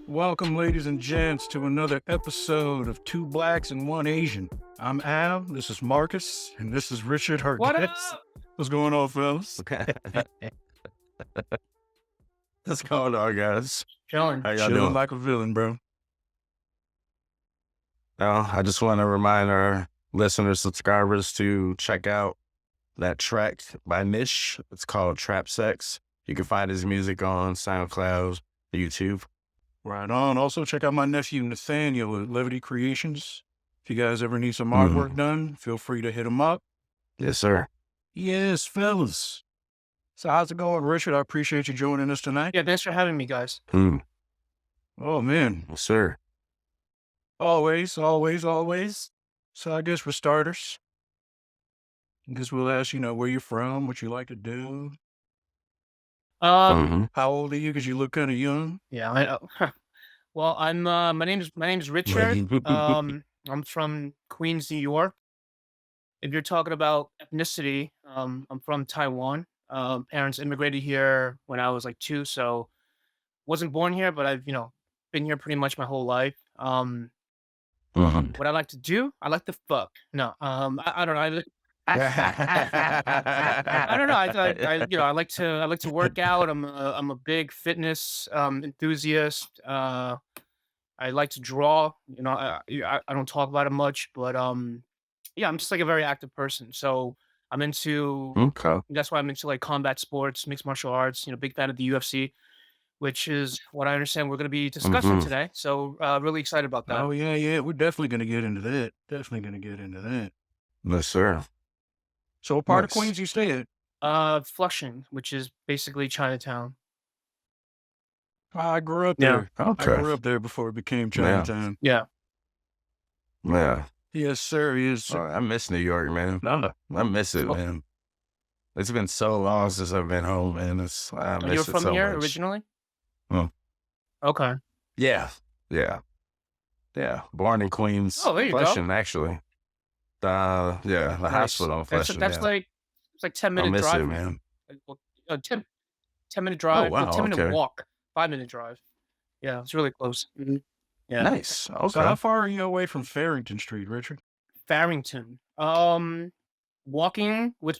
Welcome, ladies and gents, to another episode of Two Blacks and One Asian. I'm Al, this is Marcus, and this is Richard Hurd. What up? What's going on, fellas? What's going on, guys? Chilling. How y'all Chilling doing? like a villain, bro. I just want to remind our listeners, subscribers to check out that track by NISH. It's called Trap Sex. You can find his music on SoundCloud, YouTube. Right on. Also, check out my nephew Nathaniel at Levity Creations. If you guys ever need some artwork done, feel free to hit him up. Yes, sir. Yes, fellas. So how's it going, Richard? I appreciate you joining us tonight. Yeah, thanks for having me, guys. Oh, man. Yes, sir. Always. So I guess for starters, I guess we'll ask, where you're from, what you like to do. How old are you? Because you look kind of young. Yeah, I know. Well, I'm my name's Richard. I'm from Queens, New York. If you're talking about ethnicity, I'm from Taiwan. Parents immigrated here when I was like 2, so wasn't born here, but I've been here pretty much my whole life. What I like to do, I like to fuck. No, I don't know. I don't know. I like to work out. I'm a big fitness enthusiast. I like to draw. I don't talk about it much, but yeah, I'm just like a very active person. So I'm into. Okay. That's why I'm into like combat sports, mixed martial arts. Big fan of the UFC, which is what I understand we're going to be discussing today. So really excited about that. Oh, yeah. We're definitely going to get into that. Yes, sir. So what part of Nice. Queens you stay at? Flushing, which is basically Chinatown. I grew up Yeah. there. Okay. I grew up there before it became Chinatown. Yeah. Yeah. Yes, sir. Yes, Oh, sir. I miss New York, man. No. I miss it, man. It's been so long since I've been home, man. I You're miss it from so here much. originally? Oh. Okay. Yeah. Born in Queens. Oh, there you go. Flushing, actually. The Nice. hospital in That's Flushing. that's yeah. like it's like 10-minute I miss drive. it, man. Like, well, 10-minute drive. wow, 10-minute okay. walk. 5-minute drive. Yeah, it's really close. Yeah. Nice. So Okay. how far are you away from Farrington Street, Richard? Farrington. Walking with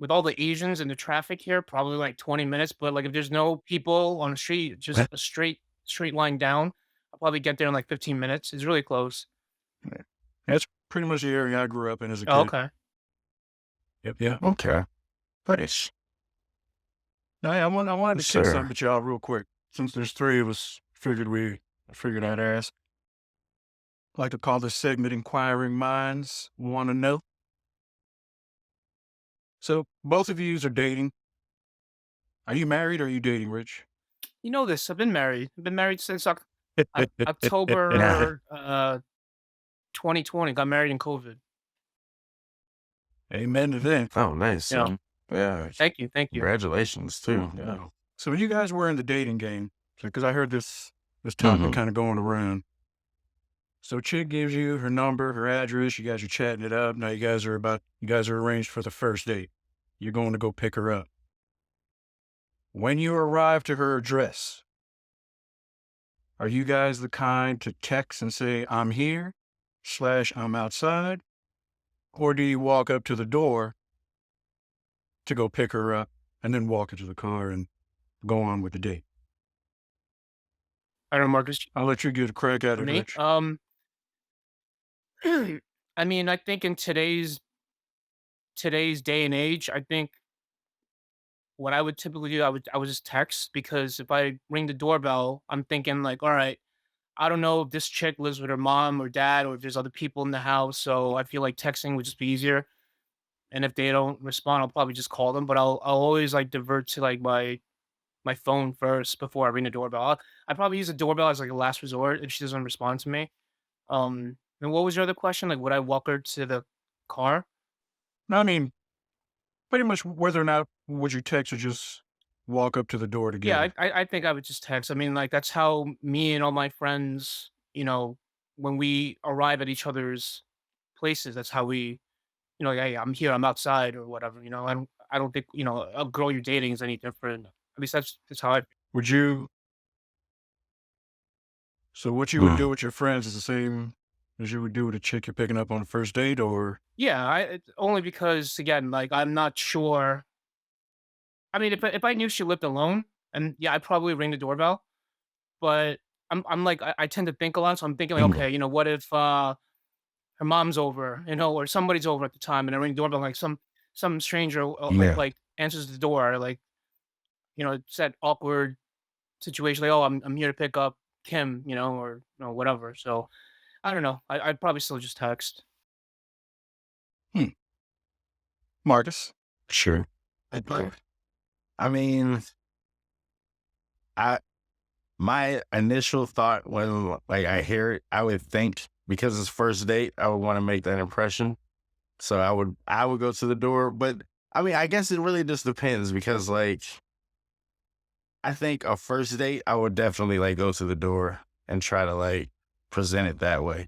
all the Asians and the traffic here, probably like 20 minutes. But like if there's no people on the street, just a straight line down, I'll probably get there in like 15 minutes. It's really close. That's pretty much the area I grew up in as a kid. Oh, okay. Yep, yeah. Okay. Nice. Now, I wanted to Yes, kick sir. something at y'all real quick. Since there's 3 of us, I figured I'd ask. I like to call this segment Inquiring Minds Want to Know. So both of you are dating. Are you married or are you dating, Rich? You know this. I've been married. I've been married since October 2020. Got married in COVID. Amen to that. Oh, nice. Yeah. son. Yeah. Thank you. Congratulations, too. Yeah. Yeah. So when you guys were in the dating game, because I heard this topic kind of going around. So chick gives you her number, her address, you guys are chatting it up. Now you guys are arranged for the first date. You're going to go pick her up. When you arrive to her address, are you guys the kind to text and say, I'm here, / I'm outside? Or do you walk up to the door to go pick her up and then walk into the car and go on with the date? I don't know, Marcus. I'll let you get a crack at it, Me? Rich. I mean, I think in today's day and age, I think what I would typically do, I would just text, because if I ring the doorbell, I'm thinking like, all right, I don't know if this chick lives with her mom or dad or if there's other people in the house, so I feel like texting would just be easier. And if they don't respond, I'll probably just call them. But I'll always like divert to like my phone first before I ring the doorbell. I probably use the doorbell as like a last resort if she doesn't respond to me. And what was your other question? Like, would I walk her to the car? No, I mean, pretty much whether or not would you text or just walk up to the door Yeah, together? I think I would just text. I mean, like, that's how me and all my friends, when we arrive at each other's places, that's how we, "Hey, I'm here, I'm outside," or whatever, I don't think, a girl you're dating is any different. At least that's how I. Would you So what you would Mm. do with your friends is the same as you would do with a chick you're picking up on a first date, or Yeah, only because, again, like, I'm not sure. I mean, if I knew she lived alone, and yeah, I'd probably ring the doorbell, but I'm like, I tend to think a lot, so I'm thinking like, Mm. okay, what if her mom's over, or somebody's over at the time, and I ring the doorbell, like some stranger Yeah. like answers the door, like, it's that awkward situation, like, oh, I'm here to pick up Kim, or whatever. So I don't know. I'd probably still just text. hmm, Marcus? Sure. I mean, I my initial thought when like I hear it, I would think because it's first date, I would want to make that impression. So I would go to the door. But I mean, I guess it really just depends because like I think a first date, I would definitely like go to the door and try to like present it that way.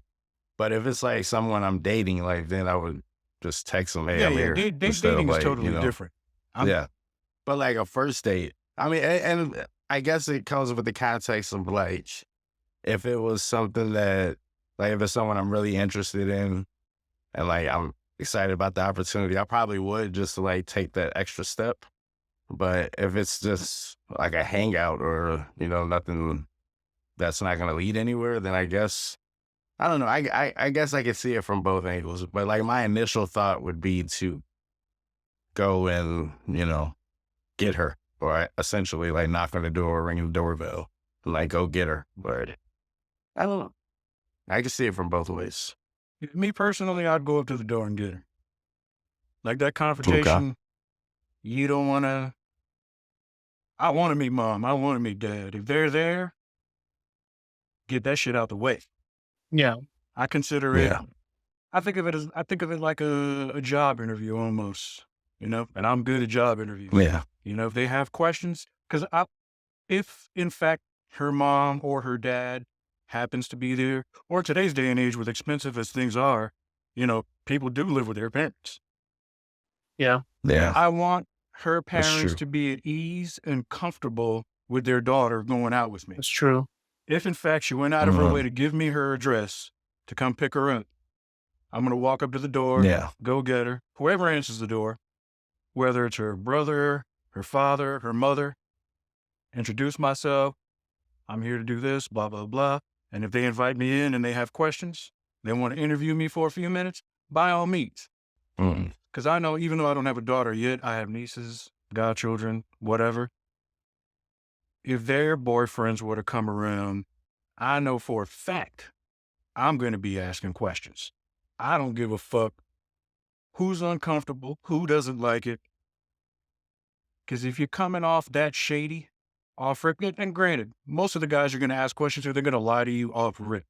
But if it's like someone I'm dating, like then I would just text them, "Hey, Yeah, I'm yeah. here," instead of Dating is like, totally different. I'm yeah. But like a first date, I mean, and I guess it comes with the context of like if it was something that like if it's someone I'm really interested in and like I'm excited about the opportunity, I probably would just to like take that extra step. But if it's just like a hangout or nothing that's not going to lead anywhere, then I guess I don't know. I guess I could see it from both angles. But like my initial thought would be to go and get her, or essentially like knock on the door, ring the doorbell, like go get her. But I don't know. I can see it from both ways. Me personally, I'd go up to the door and get her. Like that Okay. confrontation, you don't want to. I want to meet mom. I want to meet dad. If they're there, get that shit out the way. Yeah. I consider it. Yeah. I think of it like a job interview almost. And I'm good at job interviews. Yeah. If they have questions, because if in fact her mom or her dad happens to be there, or today's day and age with expensive as things are, people do live with their parents. Yeah. Yeah. I want her That's parents true. to be at ease and comfortable with their daughter going out with me. That's true. If in fact she went out of her way to give me her address to come pick her up, I'm going to walk up to the door, Yeah. go get her, whoever answers the door, whether it's her brother, her father, her mother, introduce myself. I'm here to do this, blah, blah, blah. And if they invite me in and they have questions, they want to interview me for a few minutes, by all means. Mm. Because I know even though I don't have a daughter yet, I have nieces, godchildren, whatever. If their boyfriends were to come around, I know for a fact I'm going to be asking questions. I don't give a fuck who's uncomfortable, who doesn't like it. Because if you're coming off that shady, off rip, and granted, most of the guys you're going to ask questions to, they're going to lie to you off rip.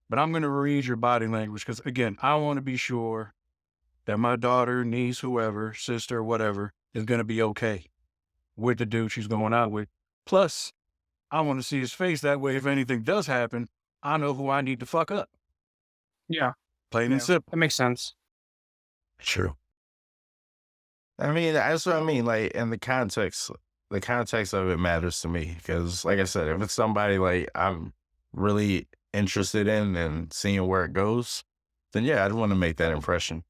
But I'm going to read your body language because, again, I want to be sure that my daughter, niece, whoever, sister, whatever, is going to be okay with the dude she's going out with. Plus, I want to see his face. That way, if anything does happen, I know who I need to fuck up. Yeah. Plain and Yeah. simple. That makes sense. True. I mean, that's what I mean. Like, in the context of it matters to me because, like I said, if it's somebody like I'm really interested in and seeing where it goes, then yeah, I'd want to make that impression.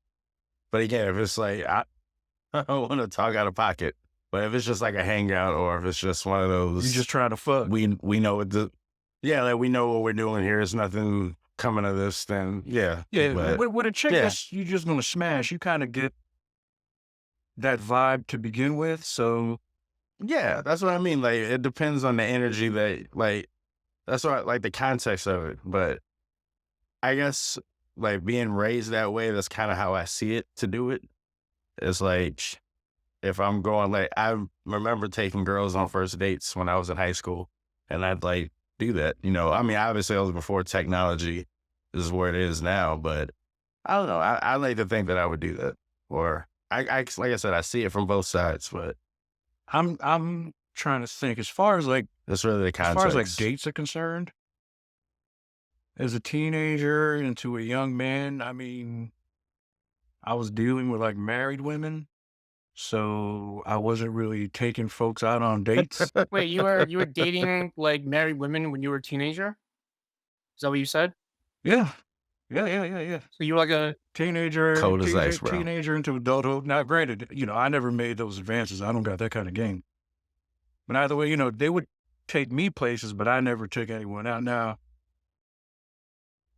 But again, if it's like I don't want to talk out of pocket, but if it's just like a hangout or if it's just one of You those, just trying to fuck. we know like we know what we're doing here. There's nothing coming of this. Then yeah, Yeah, but with a chick yeah. that's you just going to smash, you kind of get that vibe to begin with. So Yeah, that's what I mean. Like, it depends on the energy that's what, like, the context of it. But I guess, like, being raised that way, that's kind of how I see it to do it. It's like, if I'm going, like, I remember taking girls on first dates when I was in high school, and I'd, like, do that. I mean, obviously, it was before technology is where it is now, but I don't know. I like to think that I would do that, or like I said, I see it from both sides, but I'm trying to think as far as like that's really the as far as like context. dates are concerned. As a teenager into a young man, I mean, I was dealing with like married women, so I wasn't really taking folks out on dates. Wait, you were dating like married women when you were a teenager? Is that what you said? Yeah, yeah. So you were like a Teenager, Cold as ice, bro. teenager into adulthood. Now, granted, I never made those advances. I don't got that kind of game. But either way, they would take me places, but I never took anyone out. Now,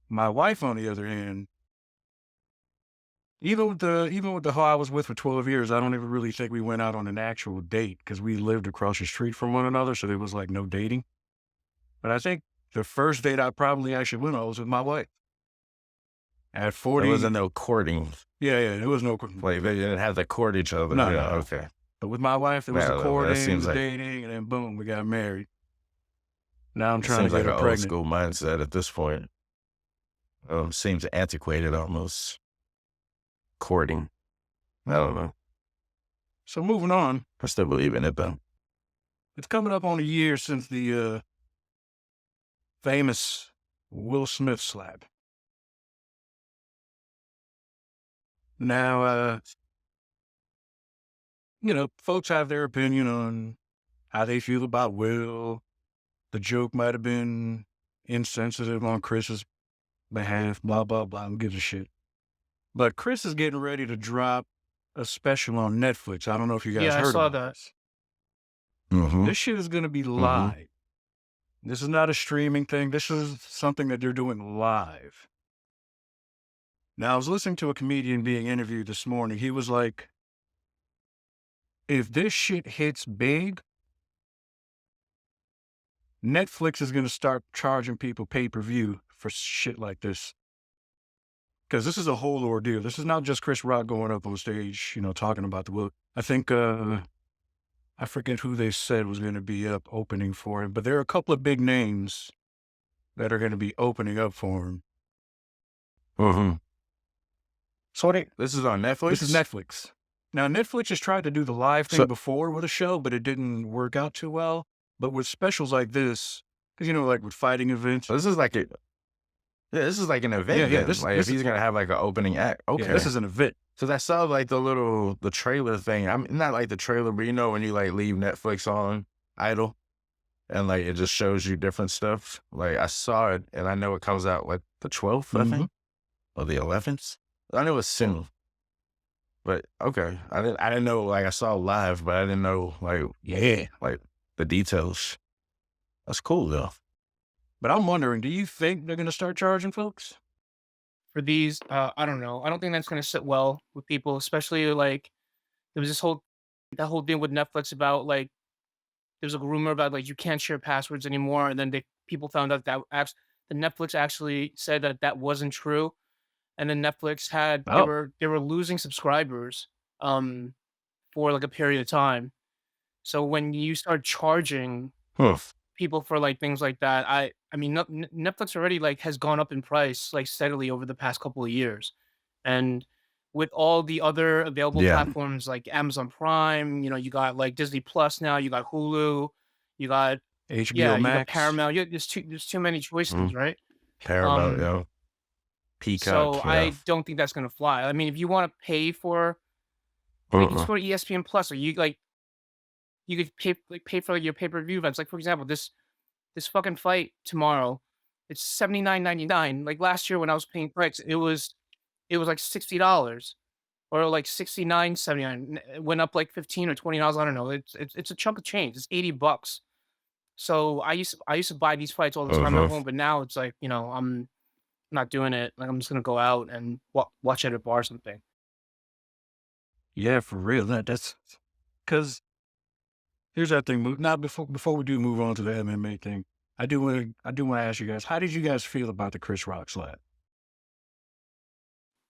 my wife, on the other hand, even with the hoe I was with for 12 years, I don't even really think we went out on an actual date because we lived across the street from one another, so there was like no dating. But I think the first date I probably actually went on was with my wife. At 40, There wasn't no courting. yeah, there was no. Like they didn't have to court each other. No, Yeah, no. okay. But with my wife, there was Yeah, the that courting, seems the like- dating, and then boom, we got married. Now I'm It trying to seems get like her an old pregnant. school mindset at this point. Seems antiquated almost. Courting. I don't know. So moving on, I still believe in it though. it's coming up on a year since the famous Will Smith slap. Now, folks have their opinion on how they feel about Will. The joke might have been insensitive on Chris's behalf, blah, blah, blah. Who gives a shit? But Chris is getting ready to drop a special on Netflix. I don't know if you guys Yeah, I heard saw about that. this. Mm-hmm. This shit is going to be live. This is not a streaming thing. This is something that they're doing live. Now, I was listening to a comedian being interviewed this morning. He was like, if this shit hits big, Netflix is going to start charging people pay-per-view for shit like this. Because this is a whole ordeal. This is not just Chris Rock going up on stage, talking about the Will. I think, I forget who they said was going to be up opening for him, but there are a couple of big names that are going to be opening up for him. Mm-hmm. So This is on Netflix? this is Netflix. Now, Netflix has tried to do the live thing So- before with a show, but it didn't work out too well. But with specials like this, because, like with fighting events, So this is like this is like an event. Yeah, then. this like is- if he's gonna have like an opening act. Okay. yeah, this is an event. So I saw like the trailer thing. I'm not like the trailer, but when you like leave Netflix on idle and like it just shows you different stuff. Like I saw it and I know it comes out like the 12th, I think, or the 11th. I know it's soon. But okay, I didn't know, like I saw live, but I didn't know like the details. That's cool though. But I'm wondering, do you think they're going to start charging folks? For these, I don't know. I don't think that's gonna sit well with people, especially like there was that whole thing with Netflix about like there was a rumor about like you can't share passwords anymore, and then people found out that the Netflix actually said that that wasn't true, and then Netflix had they were losing subscribers for like a period of time. So when you start charging Huh. people for like things like that, I mean Netflix already like has gone up in price like steadily over the past couple of years, and with all the other available Yeah. platforms like Amazon Prime, you got like Disney Plus now, you got Hulu, you got HBO you got Max? Paramount. there's too many choices, right? Paramount, Um, Peacock. So I don't think that's gonna fly. I mean, if you want to pay for, you can just go to ESPN Plus, or you could pay for like, your pay per view events. Like for example, this fucking fight tomorrow, it's $79.99. Like last year when I was paying price, it was like $60 or like $69.79. It went up like $15 or $20. I don't know. It's a chunk of change. It's $80. So I used to buy these fights all the time at home, but now it's like I'm not doing it. Like I'm just gonna go out and watch it at a bar or something. Yeah, for real. That's because here's that thing. Now, before we do move on to the MMA thing, I do want to ask you guys, how did you guys feel about the Chris Rock slap?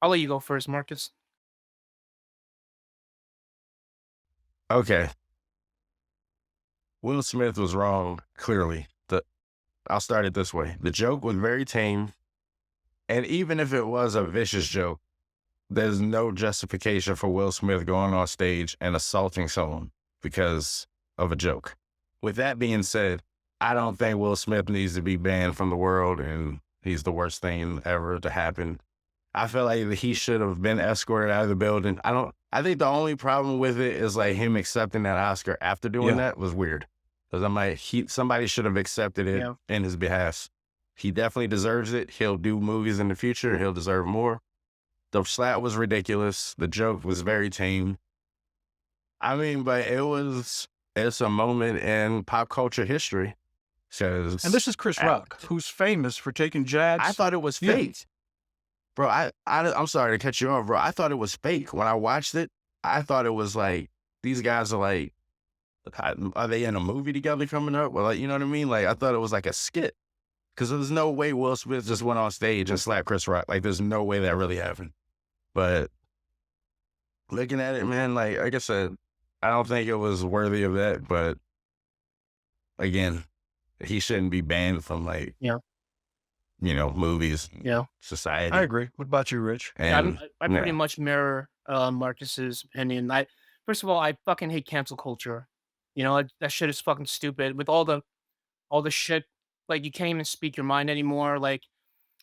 I'll let you go first, Marcus. Okay. Will Smith was wrong, clearly. I'll start it this way. The joke was very tame. And even if it was a vicious joke, there's no justification for Will Smith going on stage and assaulting someone because of a joke. With that being said, I don't think Will Smith needs to be banned from the world, and he's the worst thing ever to happen. I feel like he should have been escorted out of the building. I think the only problem with it is like him accepting that Oscar after doing that was weird. Because I'm like, somebody should have accepted it in his behalf. He definitely deserves it. He'll do movies in the future. He'll deserve more. The slap was ridiculous. The joke was very tame. I mean, but it's a moment in pop culture history. And this is Chris Rock, who's famous for taking jabs. I thought it was fake. Bro, I'm sorry to cut you off, bro. I thought it was fake. When I watched it, I thought it was like, these guys are like, are they in a movie together coming up? Well, like, you know what I mean? Like, I thought it was like a skit. Because there's no way Will Smith just went on stage and slapped Chris Rock. Like, there's no way that really happened. But looking at it, man, like I said, I don't think it was worthy of that. But again, he shouldn't be banned from like, movies, society. I agree. What about you, Rich? And, I pretty much mirror Marcus's opinion. First of all, I fucking hate cancel culture. That shit is fucking stupid. With all the shit, like you can't even speak your mind anymore. Like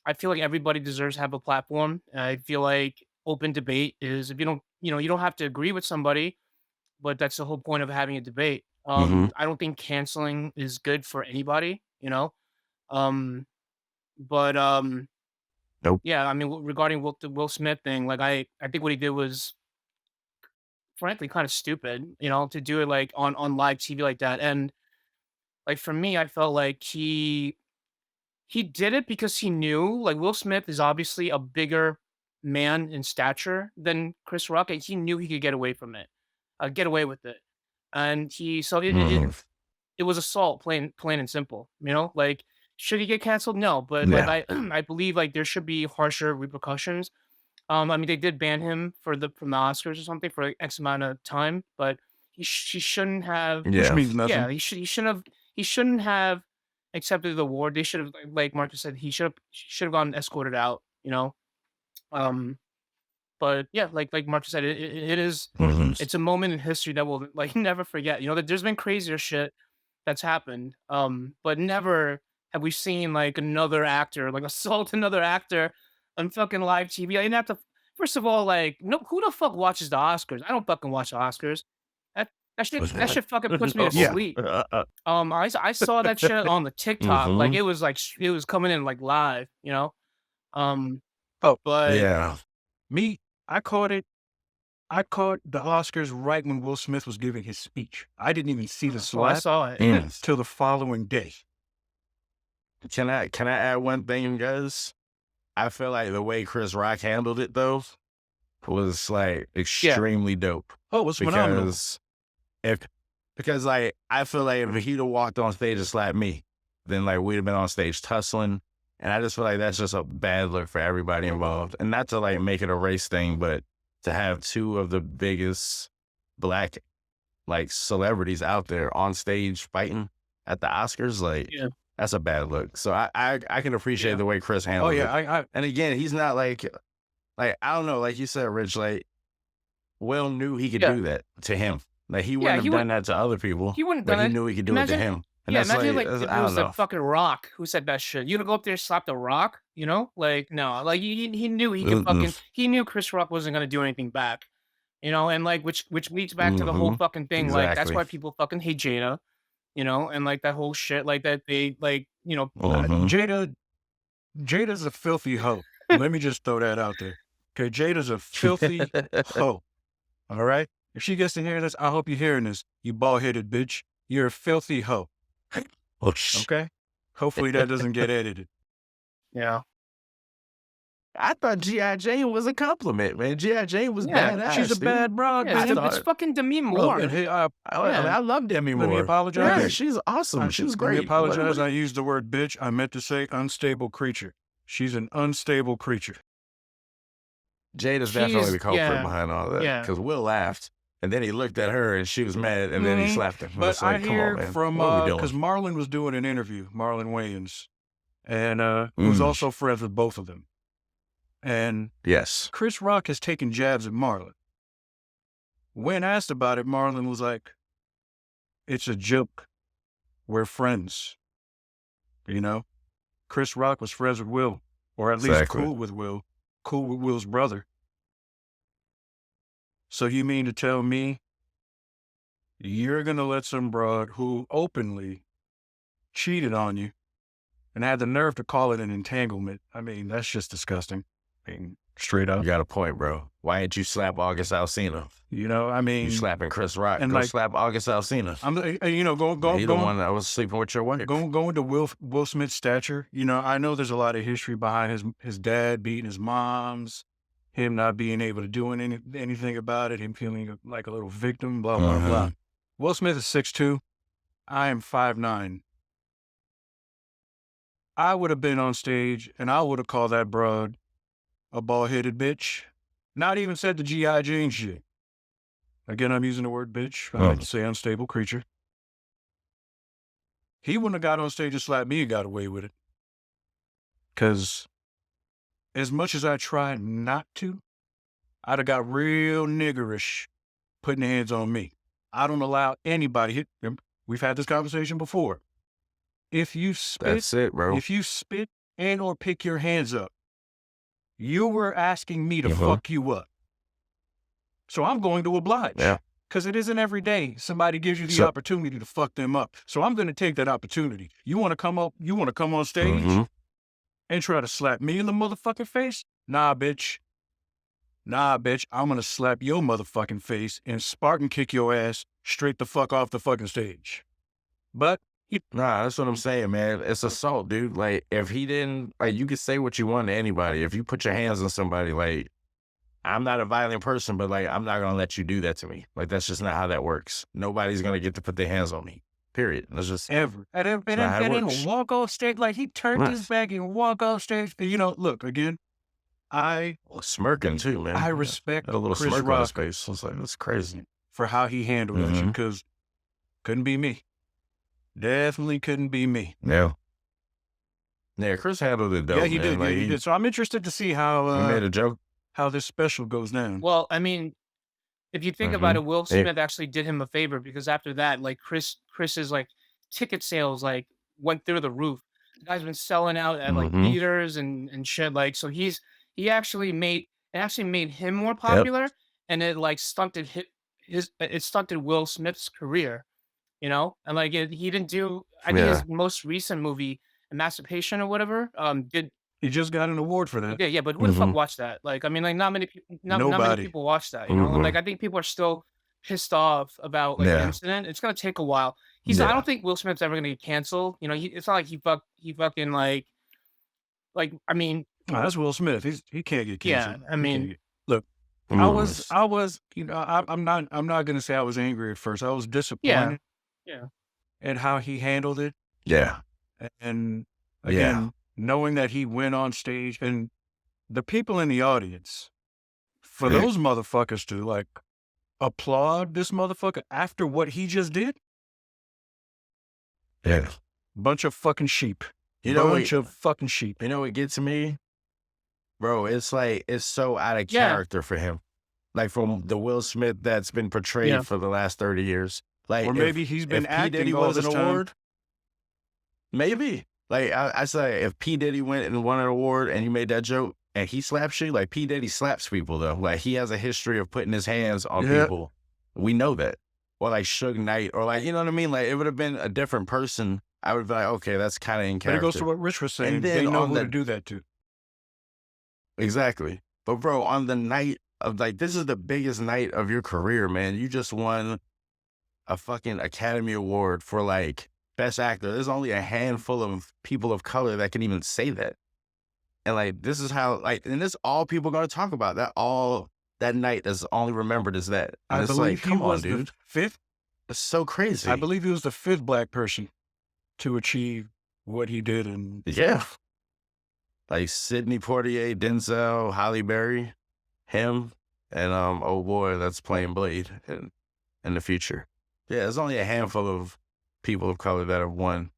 I feel like everybody deserves to have a platform. I feel like open debate is, if you don't, you don't have to agree with somebody, but that's the whole point of having a debate. I don't think canceling is good for anybody. But Nope. yeah, I mean, regarding the Will Smith thing, like I think what he did was frankly kind of stupid, to do it like on live TV like that. And like for me, I felt like he did it because he knew, like, Will Smith is obviously a bigger man in stature than Chris Rock, and he knew he could get away from it, get away with it. And it was assault, plain and simple. Like, should he get canceled? No, but like Yeah. I believe like there should be harsher repercussions. I mean, they did ban him from the Oscars or something for like X amount of time, but he shouldn't have. Which Yeah. means nothing. Yeah, he shouldn't have accepted the award. They should have, like Marcus said, he should have gotten escorted out. But yeah, like Marcus said, it is it's a moment in history that we'll like never forget. That there's been crazier shit that's happened, but never have we seen like another actor like assault another actor on fucking live TV. I didn't have to. First of all, like, no, who the fuck watches the Oscars? I don't fucking watch the Oscars. That shit fucking puts me to Yeah. sleep. I saw that shit on the TikTok. Like it was coming in like live, Oh, but Yeah. me, I caught the Oscars right when Will Smith was giving his speech. I didn't even see the so I slap saw it. till the following day. Can I add one thing, guys? I feel like the way Chris Rock handled it though was like extremely dope. Oh, it was phenomenal. Because like I feel like if he'd have walked on stage and slapped me, then like we'd have been on stage tussling. And I just feel like that's just a bad look for everybody involved. And not to like make it a race thing, but to have two of the biggest Black like celebrities out there on stage fighting at the Oscars, like that's a bad look. So I can appreciate the way Chris handled it. And again, he's not like I don't know, like you said, Rich, like Will knew he could do that to him. Like he wouldn't have done that to other people. He wouldn't but done he it. knew he could do Imagine, it to him. And yeah, that's imagine like that's, if I it don't was know. the fucking Rock who said that shit. You'd go up there, slap the Rock, Like no, like he knew he could fucking. He knew Chris Rock wasn't gonna do anything back, and like which leads back to the whole fucking thing. Like that's why people fucking hate Jada, and like that whole shit. Like that they like Jada's a filthy hoe. Let me just throw that out there. Okay, Jada's a filthy hoe. All right? If she gets to hear this, I hope you're hearing this, you bald-headed bitch. You're a filthy hoe. Okay? Hopefully that doesn't get edited. Yeah. I thought G.I. Jane was a compliment, man. G.I. Jane was badass. She's a bad broad. Yeah, it's fucking Demi Moore. I love Demi Moore. Let me apologize. Yeah, she's awesome. She was great. Let me apologize. I used the word bitch. I meant to say unstable creature. She's an unstable creature. Jada's definitely the culprit behind all that. Because Will laughed, and then he looked at her, and she was mad, and then he slapped her. But I hear from, because Marlon was doing an interview, Marlon Wayans, and who's also friends with both of them. And Yes. Chris Rock has taken jabs at Marlon. When asked about it, Marlon was like, it's a joke. We're friends. You know? Chris Rock was friends with Will, or at least Exactly. cool with Will's brother. So you mean to tell me you're going to let some broad who openly cheated on you and had the nerve to call it an entanglement? I mean, that's just disgusting. I mean, straight up. You got a point, bro. Why didn't you slap August Alsina? You know, I mean, You slapping Chris Rock. and Go like, slap August Alsina. I'm, you know, He the one that was sleeping with your wife. going to Will Smith's stature. You know, I know there's a lot of history behind his dad beating his moms, him not being able to do anything about it, him feeling like a little victim, blah, blah, blah. Will Smith is 6'2". I am 5'9". I would have been on stage and I would have called that broad a bald-headed bitch. Not even said the G.I. Jane shit. Again, I'm using the word bitch. I like to say unstable creature. He wouldn't have got on stage and slapped me and got away with it. Because as much as I tried not to, I'd have got real niggerish putting hands on me. I don't allow anybody. We've had this conversation before. If you spit, That's it, bro. If you spit and or pick your hands up, you were asking me to fuck you up. So I'm going to oblige. Yeah. Because it isn't every day somebody gives you the opportunity to fuck them up. So I'm going to take that opportunity. You want to come on stage and try to slap me in the motherfucking face? Nah, bitch. I'm going to slap your motherfucking face and Spartan kick your ass straight the fuck off the fucking stage. But nah, that's what I'm saying, man. It's assault, dude. Like, if he didn't, like, you could say what you want to anybody. If you put your hands on somebody, like, I'm not a violent person, but, like, I'm not going to let you do that to me. Like, that's just not how that works. Nobody's going to get to put their hands on me. Period. That's just ever. And then walk off stage, like, he turned his back and walk off stage. You know, look, again, smirking too, man. I respect a little Chris smirk Rock on his face. I was like, that's crazy. for how he handled that shit, because couldn't be me. Definitely couldn't be me. Yeah. Yeah, Chris handled it dope. Yeah, he man. did. Like, he did. So I'm interested to see how he made a joke. how this special goes down. Well, I mean, if you think about it, Will Smith actually did him a favor, because after that, like Chris's like ticket sales like went through the roof. The guy's been selling out at like theaters and shit. Like, so he actually made him more popular, and it like stunted it stunted Will Smith's career, you know. And like he didn't do. I think his most recent movie, Emancipation or whatever, He just got an award for that. yeah, but who the fuck watched that? Like, I mean, like, not many people, not many Nobody. people watch that, you know? And, like, I think people are still pissed off about, like, the incident. It's gonna take a while. I don't think Will Smith's ever gonna get canceled. You know, it's not like he fucking, like, I mean, Oh, that's Will Smith. He can't get canceled. yeah, I mean, look, I was, you know, I'm not gonna say I was angry at first. I was disappointed yeah, at how he handled it. Yeah. And again, knowing that he went on stage and the people in the audience, for those motherfuckers to like applaud this motherfucker after what he just did. Yeah. Bunch of fucking sheep. Bunch of fucking sheep. You know what gets me? Bro, it's like, it's so out of character for him. Like, from the Will Smith that's been portrayed for the last 30 years. Like, or maybe he's been acting all this time. Maybe. Like, I say, if P. Diddy went and won an award and he made that joke and he slaps you, like, P. Diddy slaps people, though. Like, he has a history of putting his hands on people. We know that. Or, like, Suge Knight, or, like, you know what I mean? Like, it would have been a different person. I would be like, okay, that's kind of in character. But it goes to what Rich was saying. And then they know who to do that to. Exactly. But, bro, on the night of, like, this is the biggest night of your career, man. You just won a fucking Academy Award for, like, Best Actor. There's only a handful of people of color that can even say that. And, like, this is how, like, and this all people are going to talk about. That night is only remembered as that. And I it's believe like, come he on, was dude. the fifth. It's so crazy. I believe he was the fifth black person to achieve what he did. And yeah. Like Sidney Poitier, Denzel, Halle Berry, him, and oh boy, that's playing Blade in the future. Yeah, there's only a handful of people of color that have won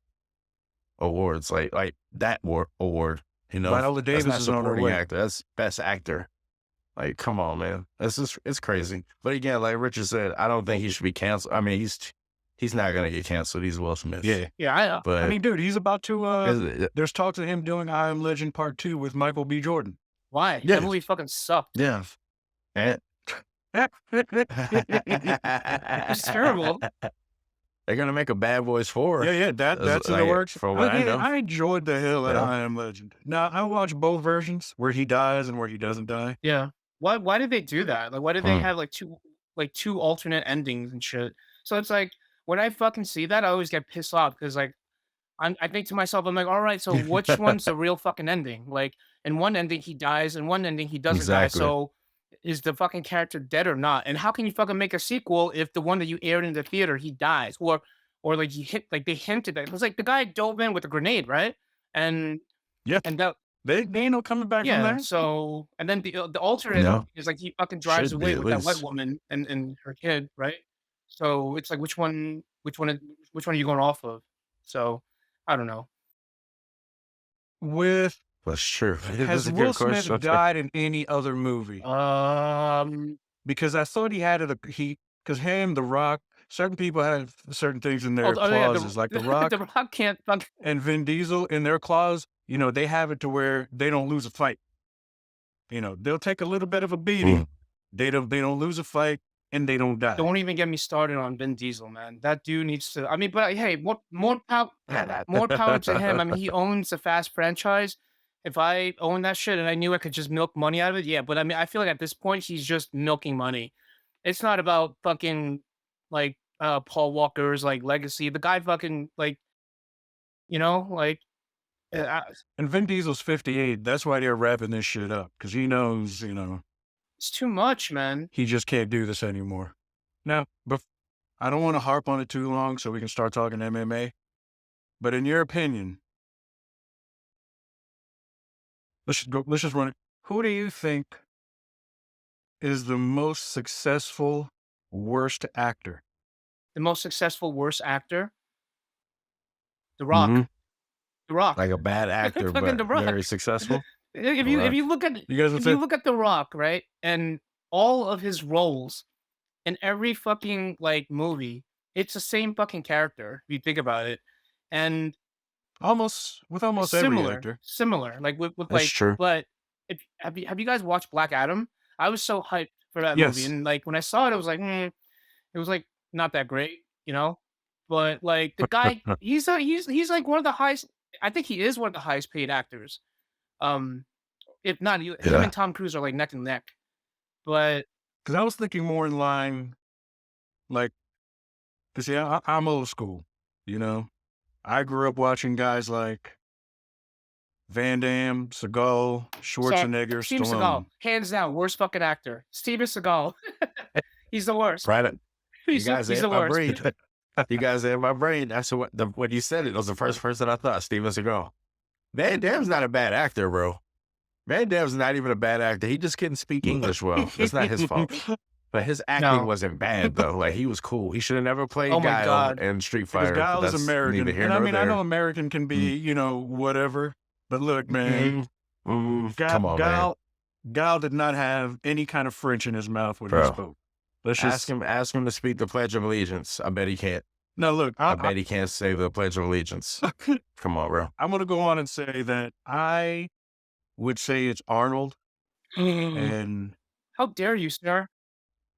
awards like that award. You know, Viola that's Davis not is on her supporting way. actor. That's best actor. Like, come on, man. It's crazy. But again, like Richard said, I don't think he should be canceled. I mean, he's not gonna get canceled. He's Will Smith. Yeah. Yeah, I But mean, dude, he's about to. is it- There's talks of him doing I Am Legend Part 2 with Michael B. Jordan. why? Yeah. That movie fucking sucked. yeah. And It was terrible. they're gonna make a Bad Boys 4. Yeah, that's in the like, works. from what I know. I enjoyed the hell out of Yeah. I Am Legend. Now, I watched both versions, where he dies and where he doesn't die. Yeah. Why did they do that? Like, why did they Hmm. have like two alternate endings and shit? So it's like when I fucking see that, I always get pissed off because like I think to myself, I'm like, all right, so which one's the real fucking ending? Like, in one ending he dies, in one ending he doesn't die. Exactly. So is the fucking character dead or not? And how can you fucking make a sequel if the one that you aired in the theater he dies, or like they hinted that it was like the guy dove in with a grenade, right? And Yeah. and that They ain't no coming back from yeah. there. So and then the alternate No. is like he fucking drives Should away be, at with that white least. woman and her kid, right? So it's like which one are you going off of? So I don't know. With That's true. has Will Smith died in any other movie? Because I thought he had it. Because him, The Rock, certain people have certain things in their clauses, like The Rock The Rock can't fuck. and Vin Diesel in their clause. You know, they have it to where they don't lose a fight. You know, they'll take a little bit of a beating. They don't lose a fight, and they don't die. Don't even get me started on Vin Diesel, man. That dude needs to. I mean, but hey, more power to him. I mean, he owns the Fast franchise. If I owned that shit and I knew I could just milk money out of it, yeah. But I mean, I feel like at this point he's just milking money. It's not about fucking like Paul Walker's like legacy. The guy fucking like, you know, like. And Vin Diesel's 58. That's why they're wrapping this shit up, because he knows, you know, It's too much, man. he just can't do this anymore. Now, I don't want to harp on it too long, so we can start talking MMA. But in your opinion, let's just run it. Who do you think is the most successful worst actor? The most successful worst actor? The Rock. Mhm. The Rock. Like a bad actor, Fucking but The Rock. very successful. If The Rock. you look at You guys would if say you look at The Rock, right, and all of his roles in every fucking like movie, it's the same fucking character. If you think about it, and almost every actor. similar, like with That's like. true. But have you guys watched Black Adam? I was so hyped for that movie, Yes. and like when I saw it, I was like, it was like not that great, you know. But like the guy, he's like one of the highest. I think he is one of the highest paid actors. If not, him Yeah. and Tom Cruise are like neck and neck. But Because I was thinking more in line, like, because yeah, I'm old school, you know. I grew up watching guys like Van Damme, Seagal, Schwarzenegger, Steven Stallone. Seagal, hands down, worst fucking actor. Steven Seagal, he's the worst. Right. You He's guys the in my worst. brain. You guys in my brain. That's when you said it was the first person I thought, Steven Seagal. Van Damme's not a bad actor, bro. Van Damme's not even a bad actor. He just couldn't speak English well. It's not his fault. But his acting No. wasn't bad though. Like he was cool. He should have never played Oh my Guile God. in Street Because Fighter. Guile is That's American. neither here And I nor mean, I know there. American can be, you know, whatever. But look, man, Come on, man. Guile did not have any kind of French in his mouth when he Bro. spoke. Let's just Ask him to speak the Pledge of Allegiance. I bet he can't. no. Look, I bet he can't say the Pledge of Allegiance. Come on, bro. I'm gonna go on and say that I would say it's Arnold, and How dare you, sir?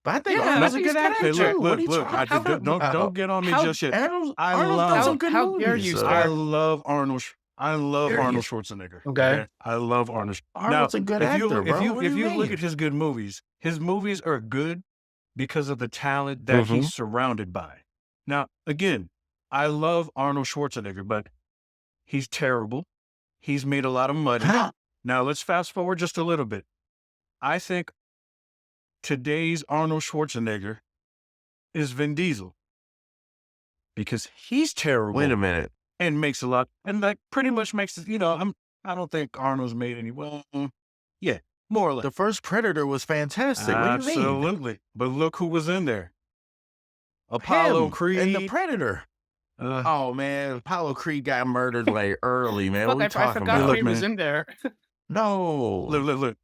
But I think Yeah, Arnold's a he's good good actor. hey, actor. too. What are you look, talking don't about? get on me How- just yet. Arnold I does love- some good how movies. dare you, sir? I love Arnold. I love Dare you. Arnold Schwarzenegger. Okay. I love Arnold. Arnold's a good if actor, you, bro. What do If you look mean? at his good movies, his movies are good because of the talent that Mm-hmm. he's surrounded by. Now, again, I love Arnold Schwarzenegger, but he's terrible. He's made a lot of money. Now, let's fast forward just a little bit. I think today's Arnold Schwarzenegger is Vin Diesel because he's terrible Wait a minute. and makes a lot, and like pretty much makes it. You know, I don't think Arnold's made any. Well, yeah, more or less. The first Predator was fantastic. What do you mean? Absolutely. But look who was in there. Apollo Him Creed. and the Predator. Oh man, Apollo Creed got murdered like early, man. What Fuck, we I talking forgot about? Look, Creed was man. in there. No, Look.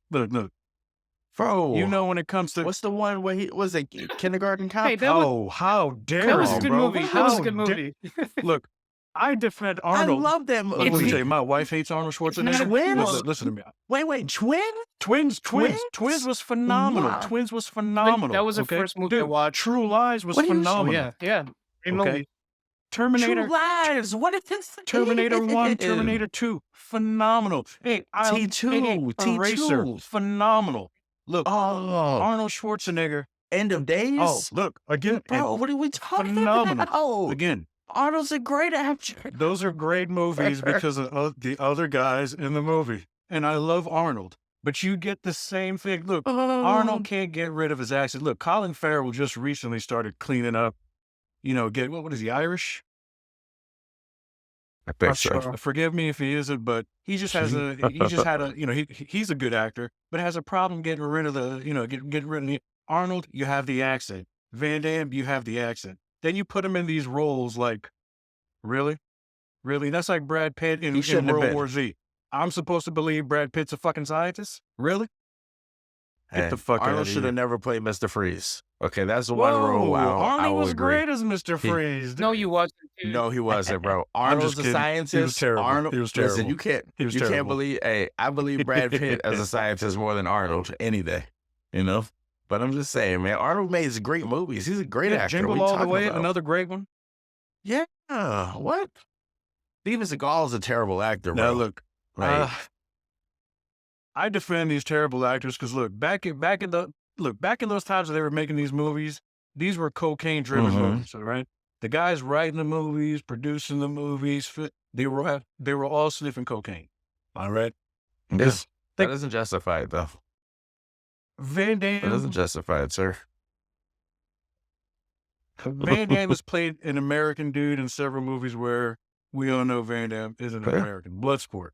bro. You know when it comes to What's the one where he was a kindergarten cop? Hey, that was oh, how that dare was a on, you? good bro. movie. What That was a How good dare movie. look? I defend I Arnold. love that Look, let me movie. tell you, my wife hates Arnold It's not Schwarzenegger. Twins? well, Listen to me. Wait, twin? Twins was phenomenal. Wow. Twins was Twin, phenomenal. that was the Okay, first movie I dude, watched. True Lies was What are you- Oh phenomenal. yeah. Great Okay, movie. True Terminator, Lies. What is this? Terminator 1, Terminator 2, phenomenal. Hey, T2, Eraser, T2. phenomenal. Look, Oh, Arnold Schwarzenegger. End of Days? Oh, look, again, and Bro, what are we talking phenomenal. about? Again, Arnold's a great actor. those are great movies because of the other guys in the movie. And I love Arnold, but you get the same thing. Look, Arnold can't get rid of his accent. Look, Colin Farrell just recently started cleaning up, what is he, Irish? I think so. Sure. Forgive me if he isn't, but he just had a, he's a good actor, but has a problem getting rid of getting rid of the Arnold. You have the accent. Van Damme, you have the accent. Then you put him in these roles like, really? That's like Brad Pitt in shouldn't have World been. War Z. I'm supposed to believe Brad Pitt's a fucking scientist? Really? Get the fuck Arnold out of should here. have never played Mr. Freeze. Okay, that's the one role I Arnie will was agree. great as Mr. Freeze. No, you wasn't. Dude. No, he wasn't, bro. I'm Arnold's just a kidding. scientist. He was terrible. Arnold, He was listen, terrible. you can't He was you can't terrible. believe. Hey, I believe Brad Pitt as a scientist more than Arnold any day. You know, but I'm just saying, man. Arnold makes great movies. He's a great actor. Jingle What All you the talking Way, about? another great one. Yeah. What? Steven Seagal is a terrible actor, bro. Now look, Like, I defend these terrible actors because look, back in those times that they were making these movies, these were cocaine driven movies, all right? The guys writing the movies, producing the movies, they were all sniffing cocaine. All right. that doesn't justify it, though. Van That doesn't Damme, justify it, sir. Van Damme has played an American dude in several movies where we all know Van Damme isn't Fair. American. Bloodsport.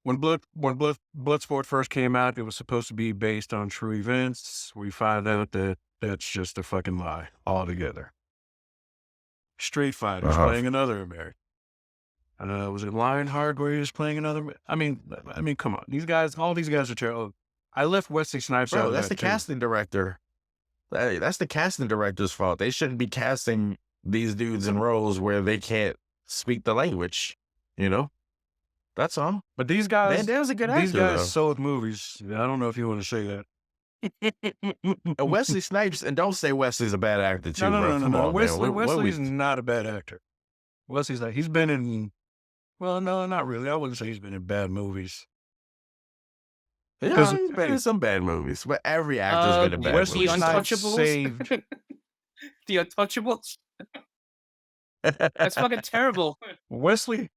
When Bloodsport first came out, it was supposed to be based on true events. We find out that that's just a fucking lie altogether. Street Fighter's playing another American. Was it Lionheart where he was playing another? I mean, come on. All these guys are terrible. I left Wesley Snipes out Bro, of that's that the too. casting director. That's the casting director's fault. They shouldn't be casting these dudes in roles where they can't speak the language. You know, that's all. But these guys, Van Damme's a good actor. these guys though. sold movies. I don't know if you want to say that. And Wesley Snipes, and don't say Wesley's a bad actor too, bro. Come on, Wesley, man. Wesley's not a bad actor. Wesley's like, he's been in, well, no, not really. I wouldn't say he's been in bad movies. Yeah, he's been in some bad movies, but every actor's been in bad Wesley movies. Snipes Untouchables? saved. The Untouchables. That's fucking terrible. Wesley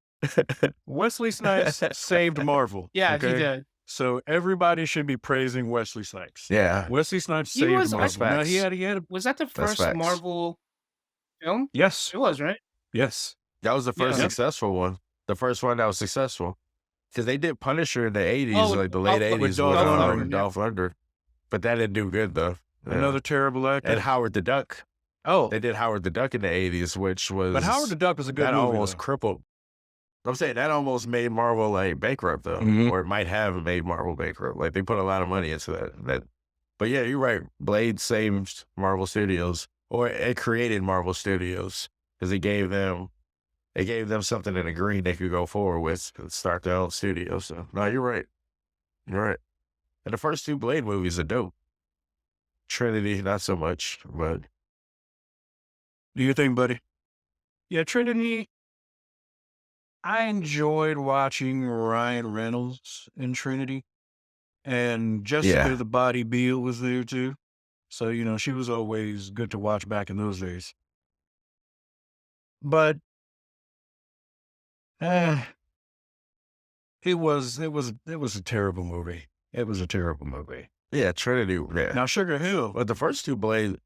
Snipes saved Marvel. Yeah, okay? he did. So everybody should be praising Wesley Snipes. Yeah. Wesley Snipes He saved was- Marvel. Now, Facts. he had a, Was that the first facts. Marvel film? yes, It was, right? yes. That was the first Yeah. successful one. The first one that was successful. Because they did Punisher in the 80s, Oh, like the Dolph late Lundgren. 80s With with Dolph Lundgren, Dolph Lundgren. But that didn't do good, though. Yeah. Another terrible actor. And Howard the Duck. oh, They did Howard the Duck in the 80s, which was... but Howard the Duck was a good that movie. almost though. crippled. I'm saying that almost made Marvel like bankrupt, though. Mhm. Or it might have made Marvel bankrupt. Like, they put a lot of money into that. But yeah, you're right. Blade saved Marvel Studios. Or it created Marvel Studios. Because it gave them something in the green they could go forward with and start their own studio. So, no, you're right. You're right. And the first two Blade movies are dope. Trinity, not so much, but Do you think, buddy? Yeah, Trinity. I enjoyed watching Ryan Reynolds in Trinity. And Jessica Yeah. the Body Beale was there too. So, she was always good to watch back in those days. But it was a terrible movie. It was a terrible movie. yeah, Trinity. Yeah. Now Sugar Hill, But the first two Blade,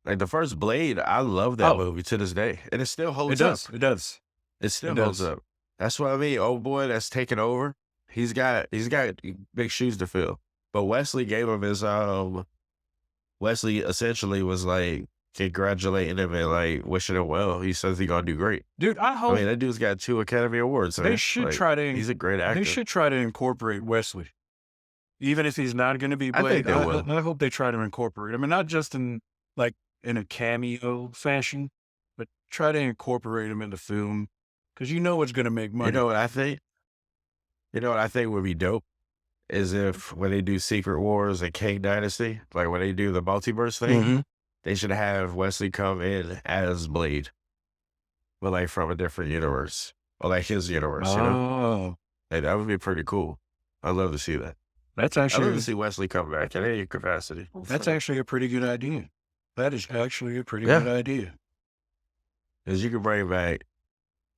like the first Blade, I love that Oh. movie to this day. And it still it holds does. up. It does. It still It holds does. up. That's what I mean. Old boy that's taking over, he's got big shoes to fill. But Wesley gave him his Wesley essentially was like congratulating him and like wishing him well. He says he's gonna do great. Dude, I I hope mean, that dude's got 2 Academy Awards. they Man. should Like, try to. he's a great They actor. should try to incorporate Wesley, even if he's not going to be I think Blade. they will. I hope they try to incorporate. I mean, not just in like in a cameo fashion, but try to incorporate him in the film because you know it's going to make money. You know what I think? You know what I think would be dope is if when they do Secret Wars and King Dynasty, like when they do the multiverse thing, Mhm. they should have Wesley come in as Blade, but like from a different universe or like his universe. You know, Oh, like, that would be pretty cool. I'd love to see that. that's I'd love actually to see Wesley come back in any capacity. that's actually a pretty good idea. That is actually a pretty Yeah. good idea. Because you can bring back,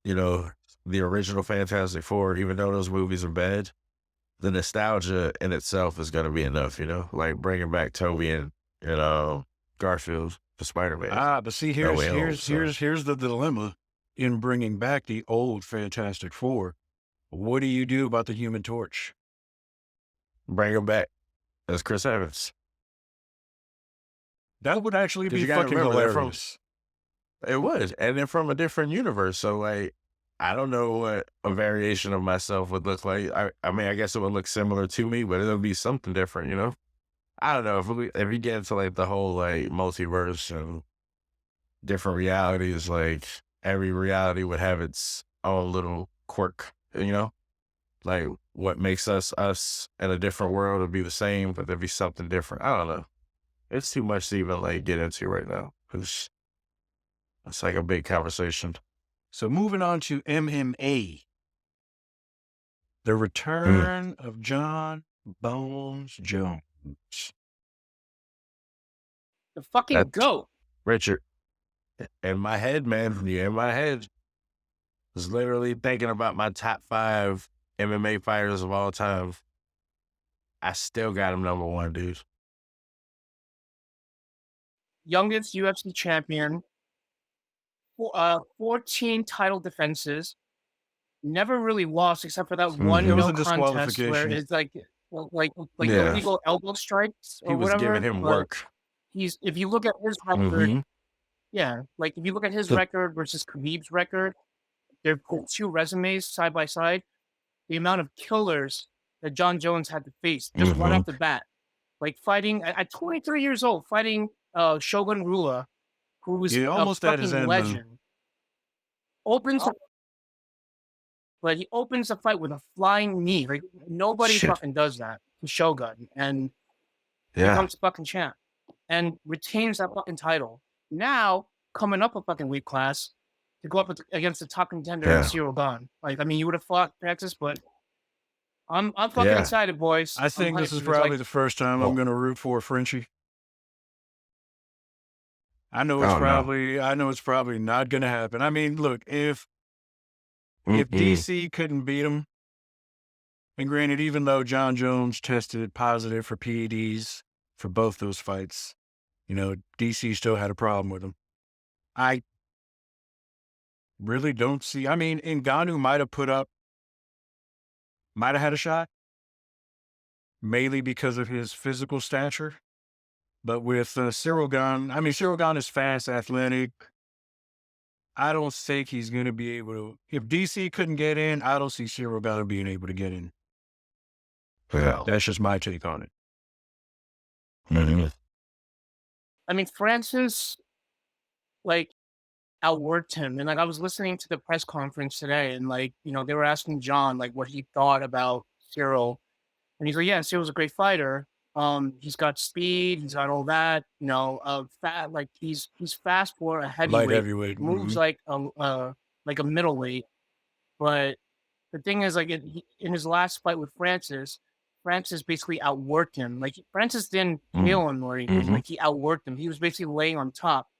you know, the original Fantastic Four, even though those movies are bad. The nostalgia in itself is going to be enough, you know, like bringing back Toby and Garfield for Spider-Man. But see, No way home, here's the dilemma in bringing back the old Fantastic Four. What do you do about the Human Torch? Bring him back as Chris Evans. That would actually 'Cause be you gotta fucking remember, they're from- hilarious. It would, and then from a different universe. So, like, I don't know what a variation of myself would look like. I mean, I guess it would look similar to me, but it'll be something different, you know? I don't know. If you get into, like, the whole, like, multiverse and different realities, like, every reality would have its own little quirk, you know? Like, what makes us in a different world would be the same, but there'd be something different. I don't know. It's too much to even, like, get into right now, because it's, like, a big conversation. So moving on to MMA. The return of Jon Bones Jones. The fucking That's- goat. Richard, in my head, man, in my head, was literally thinking about my top 5 MMA fighters of all time. I still got him number 1, dude. Youngest UFC champion. 14 title defenses. Never really lost except for that one It was no a contest where disqualification. it's like Yeah. illegal elbow strikes or He was whatever. giving him but work. if you look at his record, Mhm. yeah, like if you look at his The- record versus Khabib's record, they're 2 resumes side by side. The amount of killers that Jon Jones had to face just right off the bat, like fighting at 23 years old, fighting Shogun Rua, who was Yeah, almost a at his fucking end, man. legend. But he opens the fight with a flying knee. Like nobody Shit. fucking does that to Shogun, and Yeah. becomes fucking champ and retains that fucking title. Now coming up a fucking weight class to go up against the top contender Yeah. Cyril Gane. Like I mean, you would have fought Texas, but I'm fucking Yeah. excited, boys. I I'm think this hyped is because, probably like, the first time Oh. I'm going to root for Frenchie. I know it's Oh, no. probably not going to happen. I mean, look, if DC couldn't beat him, and granted, even though Jon Jones tested positive for PEDs for both those fights, you know, DC still had a problem with him. I really don't see. I mean, Ngannou might have had a shot, mainly because of his physical stature. But with Cyril Gane, I mean, Cyril Gane is fast, athletic. I don't think he's going to be able to. If DC couldn't get in, I don't see Cyril Gane being able to get in. Yeah. That's just my take on it. Mhm. I mean, Francis, like, outworked him. And, like, I was listening to the press conference today, and, like, you know, they were asking John, like, what he thought about Cyril. And he's like, yeah, Cyril's a great fighter. He's got speed. He's got all that, you know, fat, like, he's fast for a Light heavyweight. heavyweight. Moves Mhm. like a middleweight. But the thing is, like, in his last fight with Francis basically outworked him. Like, Francis didn't kill him or anything. Like, he outworked him. He was basically laying on top.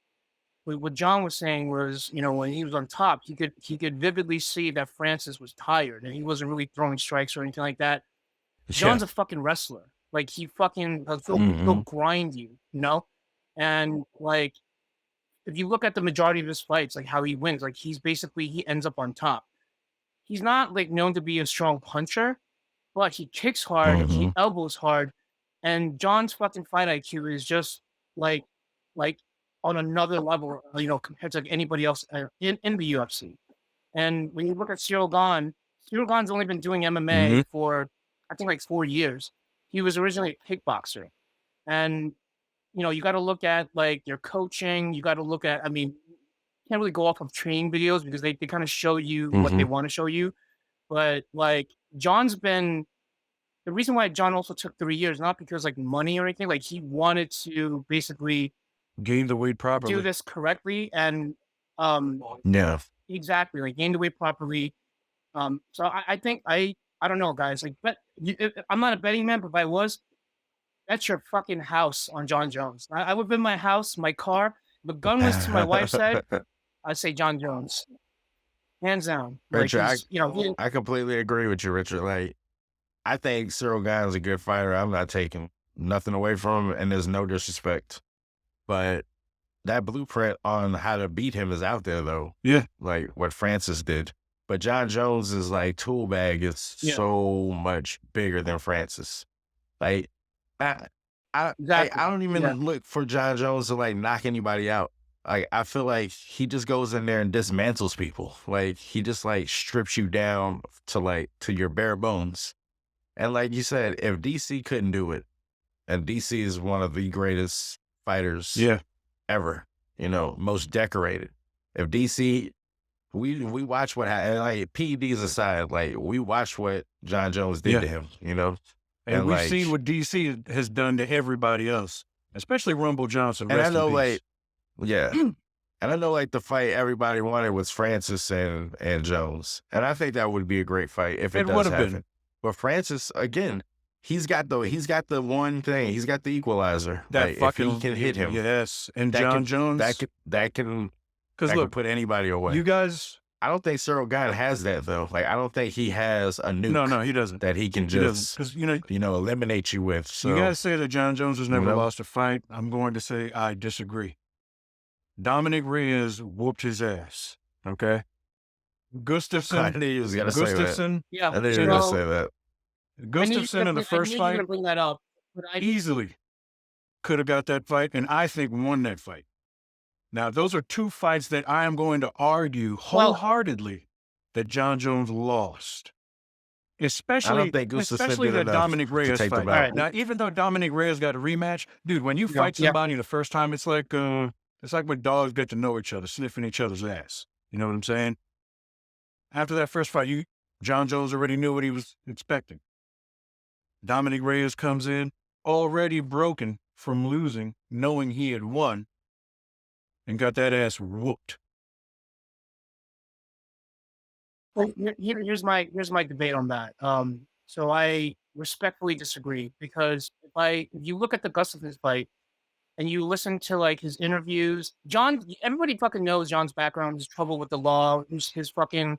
What John was saying was, you know, when he was on top, he could vividly see that Francis was tired and he wasn't really throwing strikes or anything like that. John's a fucking wrestler. Like, he fucking he'll grind you, you know? And, like, if you look at the majority of his fights, like how he wins, like he ends up on top. He's not like known to be a strong puncher, but he kicks hard, he elbows hard, and John's fucking fight IQ is just like on another level, compared to like, anybody else in the UFC. And when you look at Cyril Gahn's only been doing MMA Hmm. for I think like 4 years. He was originally a kickboxer, and you got to look at like your coaching. You got to look at, I mean, you can't really go off of training videos because they kind of show you what they Hmm. want to show you. But like John's been the reason why John also took 3 years, not because like money or anything. Like he wanted to basically Gain the weight do properly. this correctly and um Yeah. exactly like gain the weight properly. So I think I don't know, guys. Like, but I'm not a betting man, but if I was, that's your fucking house on Jon Jones. I would in my house, my car. The gun was to my wife's head. I'd say Jon Jones, hands down. Like Richard, he's, I completely agree with you, Richard. Like, I think Cyril Gane is a good fighter. I'm not taking nothing away from him, and there's no disrespect. But that blueprint on how to beat him is out there, though. Yeah. Like what Francis did. But Jon Jones is like tool bag is Yeah. so much bigger than Francis. Like, I exactly. don't even Yeah. look for Jon Jones to like knock anybody out. Like, I feel like he just goes in there and dismantles people. Like, he just like strips you down to your bare bones. And like you said, if DC couldn't do it, and DC is one of the greatest fighters Yeah. ever, most decorated. If DC, we watch what happened, like PEDs aside, like we watched what Jon Jones did Yeah. to him, And we've like, seen what DC has done to everybody else, especially Rumble Johnson. and I Rest in know peace. like, yeah. And I know like the fight everybody wanted was Francis and Jones. And I think that would be a great fight if it It does would have happen. been. But Francis, again, he's got the one thing. He's got the equalizer. That Like, fucking if he can hit him, Yes. And that Jon can- Jones. that can Because look, put anybody away. you guys. I don't think Cyril Gane has that though. Like, I don't think he has a nuke No, he doesn't. that he can He doesn't. just Because eliminate you with. So you guys say that Jon Jones has never know? lost a fight. I'm going to say I disagree. Dominic Reyes whooped his ass. Okay. I Gustafson. knew he was gonna say that. Gustafson. Yeah. I knew he was gonna say that. Gustafson in the first I knew you were fight gonna bring that up, but easily could have got that fight, and I think won that fight. Now, those are two fights that I am going to argue wholeheartedly that Jon Jones lost. Especially Gustafson did the enough Dominic to Reyes take the fight. belt. All right. Now, even though Dominic Reyes got a rematch, dude, when you Yeah. fight somebody the first time, it's like when dogs get to know each other, sniffing each other's ass. You know what I'm saying? After that first fight, Jon Jones already knew what he was expecting. Dominic Reyes comes in already broken from losing, knowing he had won, and got that ass whooped. Well, here's my debate on that. So I respectfully disagree because if you look at the Gustafsson fight and you listen to like his interviews, everybody fucking knows John's background, his trouble with the law, his fucking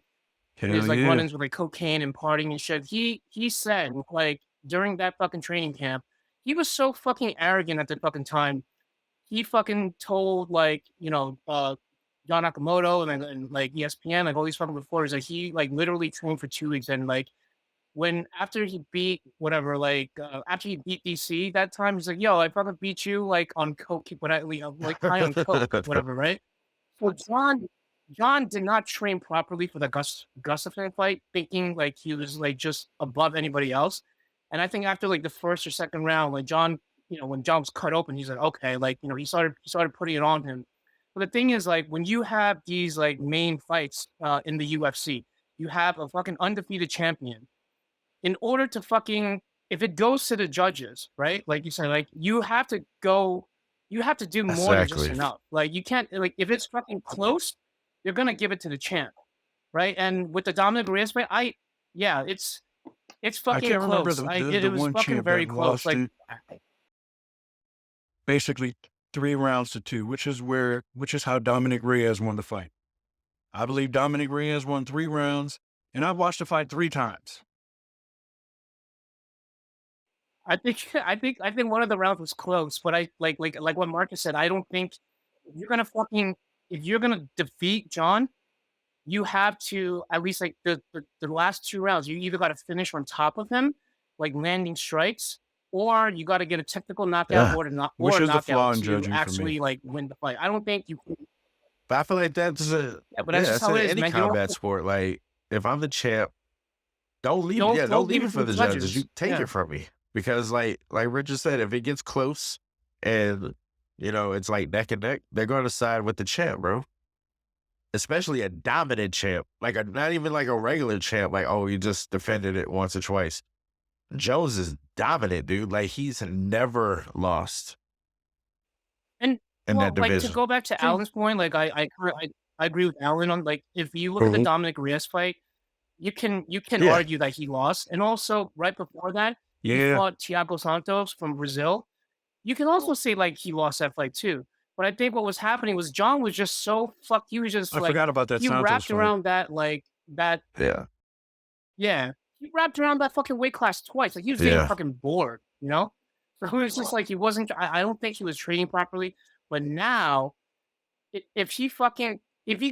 his like run-ins with like cocaine and partying and shit. He said like during that fucking training camp, he was so fucking arrogant at the fucking time. He fucking told like John Nakamoto and like ESPN, like all these fucking reporters, like he like literally trained for 2 weeks and like after he beat whatever, like after he beat DC that time, he's like, yo, I fucking beat you like on coke, like high on coke, whatever, right? So John did not train properly for the Gustafsson fight, thinking like he was like just above anybody else. And I think after like the first or second round, like John, when John was cut open, he's like, okay, like he started putting it on him. But the thing is, like when you have these like main fights in the UFC, you have a fucking undefeated champion. In order to fucking, if it goes to the judges, right? Like you said, like you have to do more than just Exactly. enough. Like you can't, like if it's fucking close, you're gonna give it to the champ, right? And with the Dominic Reyes fight, it's I fucking can't remember close. the It was one fucking champ very that close. lost Like it basically 3 rounds to 2, which is how Dominic Reyes won the fight. I believe Dominic Reyes won 3 rounds, and I've watched the fight 3 times. I think one of the rounds was close, but I like what Marcus said. I don't think if you're gonna defeat John, you have to at least like the last 2 rounds. You either got to finish on top of him, like landing strikes, or you got to get a technical knockout Yeah. or Which a is the knockout flaw in to judging for me. actually like win the fight. I don't think you. But I feel like that's Yeah, but that's just that's how in it is, any man. You don't combat sport. Like, if I'm the champ, don't leave it. don't Yeah, don't don't leave leave it it for for the the judges. You judges. take Yeah. it from me. Because like Richard said, if it gets close and it's like neck and neck, they're gonna side with the champ, bro. Especially a dominant champ. Like not even like a regular champ, like, oh, you just defended it once or twice. Jones is dominant, dude. Like he's never lost And in well, that like to division. go back to Alan's point, like I agree with Alan on like if you look at the Mhm. Dominic Reyes fight, you can Yeah. argue that he lost, and also right before that he Yeah, fought Thiago Santos from Brazil. You can also say like he lost that fight too. But I think what was happening was John was just so fuck. He was just I like forgot about that he Santos wrapped fight. around that like that. Yeah. Yeah, he wrapped around that fucking weight class twice. Like he was getting Yeah. fucking bored, you know. So it was just like he wasn't. I don't think he was training properly. But now if he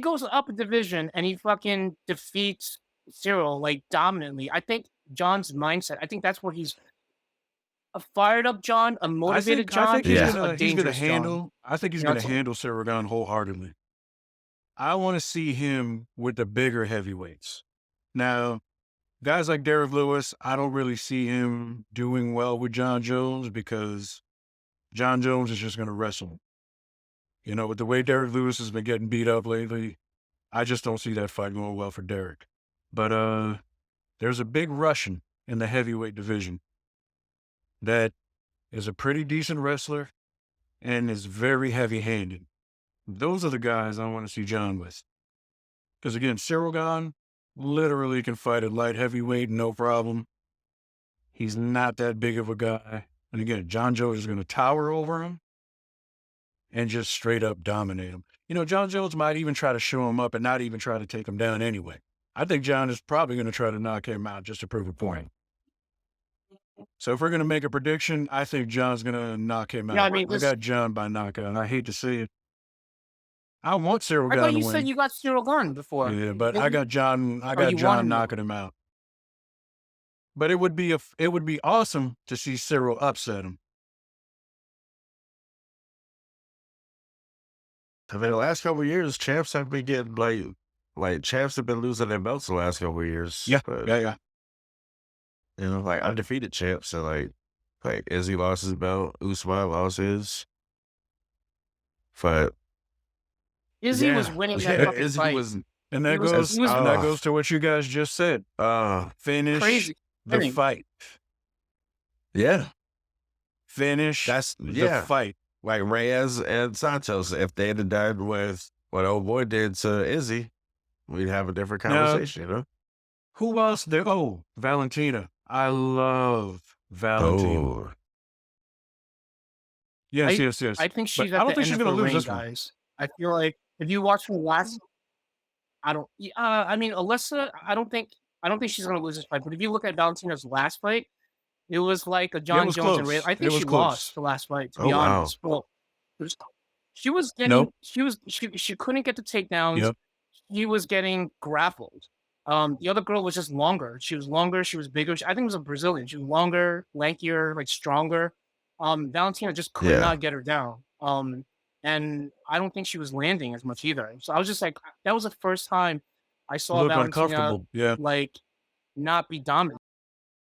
goes up a division and he fucking defeats Cyril like dominantly, I think John's mindset. I think that's where he's a fired up John, a motivated I John think he's Yeah. versus a gonna dangerous John. I think he's You know, gonna handle Cyril wholeheartedly. I want to see him with the bigger heavyweights. Now, guys like Derek Lewis, I don't really see him doing well with Jon Jones because Jon Jones is just going to wrestle. With the way Derek Lewis has been getting beat up lately, I just don't see that fight going well for Derek. But there's a big Russian in the heavyweight division that is a pretty decent wrestler and is very heavy-handed. Those are the guys I want to see John with. Because again, Cyril literally can fight at light heavyweight, no problem. He's not that big of a guy. And again, Jon Jones is going to tower over him and just straight up dominate him. Jon Jones might even try to show him up and not even try to take him down anyway. I think Jon is probably going to try to knock him out just to prove a point. So if we're going to make a prediction, I think Jon's going to knock him out. yeah, I mean, I got Jon by knockout, and I hate to see it. I want Cyril I thought to you said win. you got Cyril Gunn before. Yeah, but I got Jon. I Oh, got you want Jon him to knocking him out. But it would be awesome to see Cyril upset him. I mean, the last couple of years, champs have been getting like champs have been losing their belts the last couple of years. Yeah, But, yeah. like undefeated champs. So like Izzy lost his belt, Usman lost his. But Izzy was yeah, winning that fucking Izzy fight. was And that He was- goes he was- and that goes to what you guys just said. Finish Crazy. the Winning. fight. yeah. Finish That's the fight. like Reyes and Santos. If they had done with what old boy did to Izzy, we'd have a different Now- conversation, Who else there? Oh, Valentina. I love Valentina. Oh, Yes. I think she's But at I don't the think end she's of gonna her lose reign, this one. guys. I feel like if you watch her last, I don't. I mean, Alyssa. I don't think she's gonna lose this fight. But if you look at Valentina's last fight, it was like a Jon was Jones and close. Ray. I It think was she close. lost the last fight. To Oh, be wow. honest, well, she was getting. Nope. She couldn't get the takedowns. Yep. She was getting grappled. The other girl was just longer. She was longer. She was bigger. I think it was a Brazilian. She was longer, lankier, like stronger. Valentina just could Yeah. not get her down. And I don't think she was landing as much either. So I was just like, that was the first time I saw Look Valentina uncomfortable. Yeah. like not be dominant.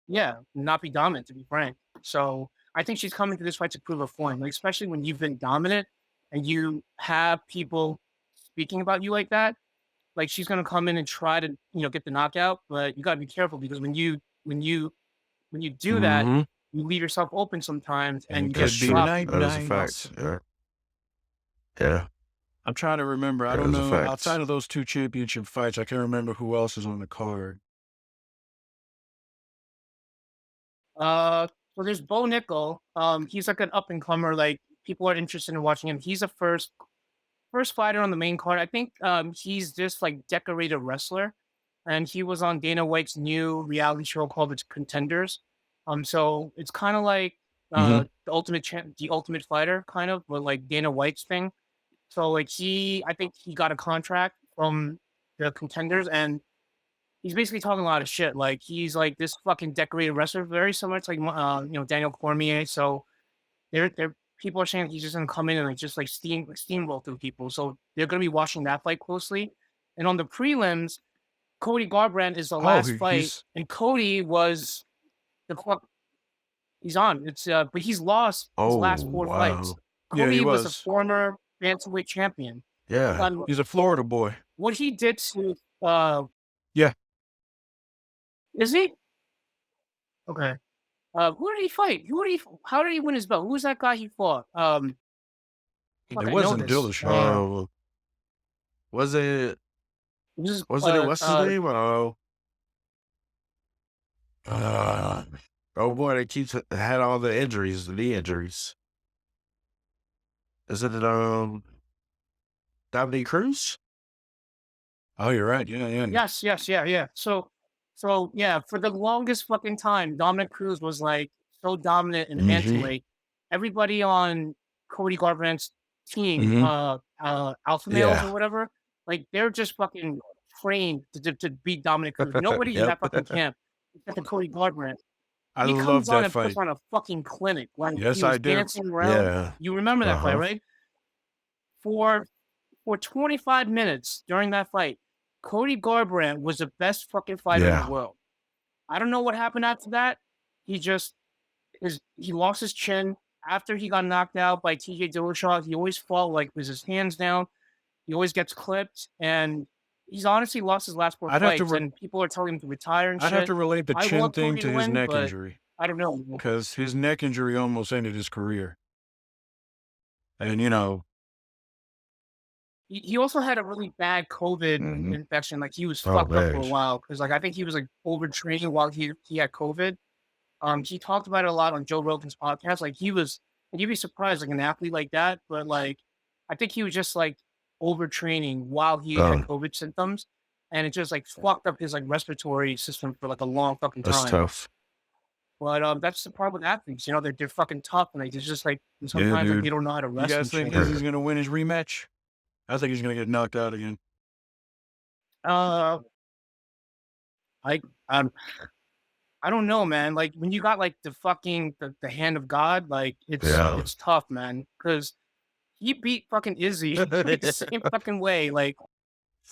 Yeah, not be dominant, to be frank. So I think she's coming to this fight to prove a point, like especially when you've been dominant and you have people speaking about you like that. Like she's gonna come in and try to, get the knockout, but you gotta be careful because when you do that, Mhm. you leave yourself open sometimes and you it get could be dropped. night. That is a Nice. fact. Yeah. I'm trying to remember. I That don't is a know. fact. Outside of those two championship fights, I can't remember who else is on the card. So there's Bo Nickel. He's like an up and comer. Like people are interested in watching him. He's a first fighter on the main card. I think he's this like decorated wrestler, and he was on Dana White's new reality show called The Contenders. So it's kind of like Mhm. the Ultimate Fighter, kind of, but like Dana White's thing. So like I think he got a contract from the Contenders, and he's basically talking a lot of shit. Like he's like this fucking decorated wrestler, very similar to like Daniel Cormier. So they're people are saying he's just gonna come in and like just like steamroll through people. So they're gonna be watching that fight closely. And on the prelims, Cody Garbrandt is the Oh, last fight, he's and Cody was the fuck he's on. But he's lost his Oh, last 4 fights. wow. yeah, he Cody was a was. former bantamweight champion. Yeah. He's a Florida boy. What he did to uh Yeah, is he? Okay. Who did he fight? How did he win his belt? Who was that guy he fought? it Fuck, I know wasn't this. Dillashaw. Was it This is what's his name? Oh boy, that keeps had all the injuries, the knee injuries. Is it Dominique Cruz? Oh, you're right. Yeah. yes, yeah. So yeah, for the longest fucking time, Dominic Cruz was like so dominant in Mm-hmm. bantamweight. Everybody on Cody Garbrandt's team, Hmm. Alpha Males or Yeah. whatever, like they're just fucking trained to beat Dominic Cruz. Nobody in that Yep. fucking camp except for Cody Garbrandt. I He love comes on that and puts fight. on a fucking clinic. Like Yes, he I was do. dancing around. Yeah. You remember that fight, Uh-huh. right? For 25 minutes during that fight, Cody Garbrandt was the best fucking fighter in the Yeah. world. I don't know what happened after that. He lost his chin after he got knocked out by TJ Dillashaw. He always fought like with his hands down. He always gets clipped, and he's honestly lost his last 4 I'd have to fights. And people are telling him to retire and I'd have shit. to relate the I chin want thing Cody to to his win, neck but injury I don't know. because his neck injury almost ended his career. And He also had a really bad COVID Mm-hmm. infection. Like he was Oh fucked up for a man. while because like I think he was like overtraining while he had COVID. He talked about it a lot on Joe Rogan's podcast. Like you'd be surprised, like an athlete like that, but like I think he was just like overtraining while he had Oh, COVID symptoms, and it just like fucked up his like respiratory system for like a long fucking that's time. tough. But that's the problem with athletes. They're fucking tough, and like it's just like yeah, sometimes like they dude. don't know how to You rest guys and think shit. Izzy's gonna win his rematch? I think he's gonna get knocked out again. Uh, I um I don't know, man. Like when you got like the hand of God, like Yeah. it's tough, man. Because he beat fucking Izzy the same fucking way, like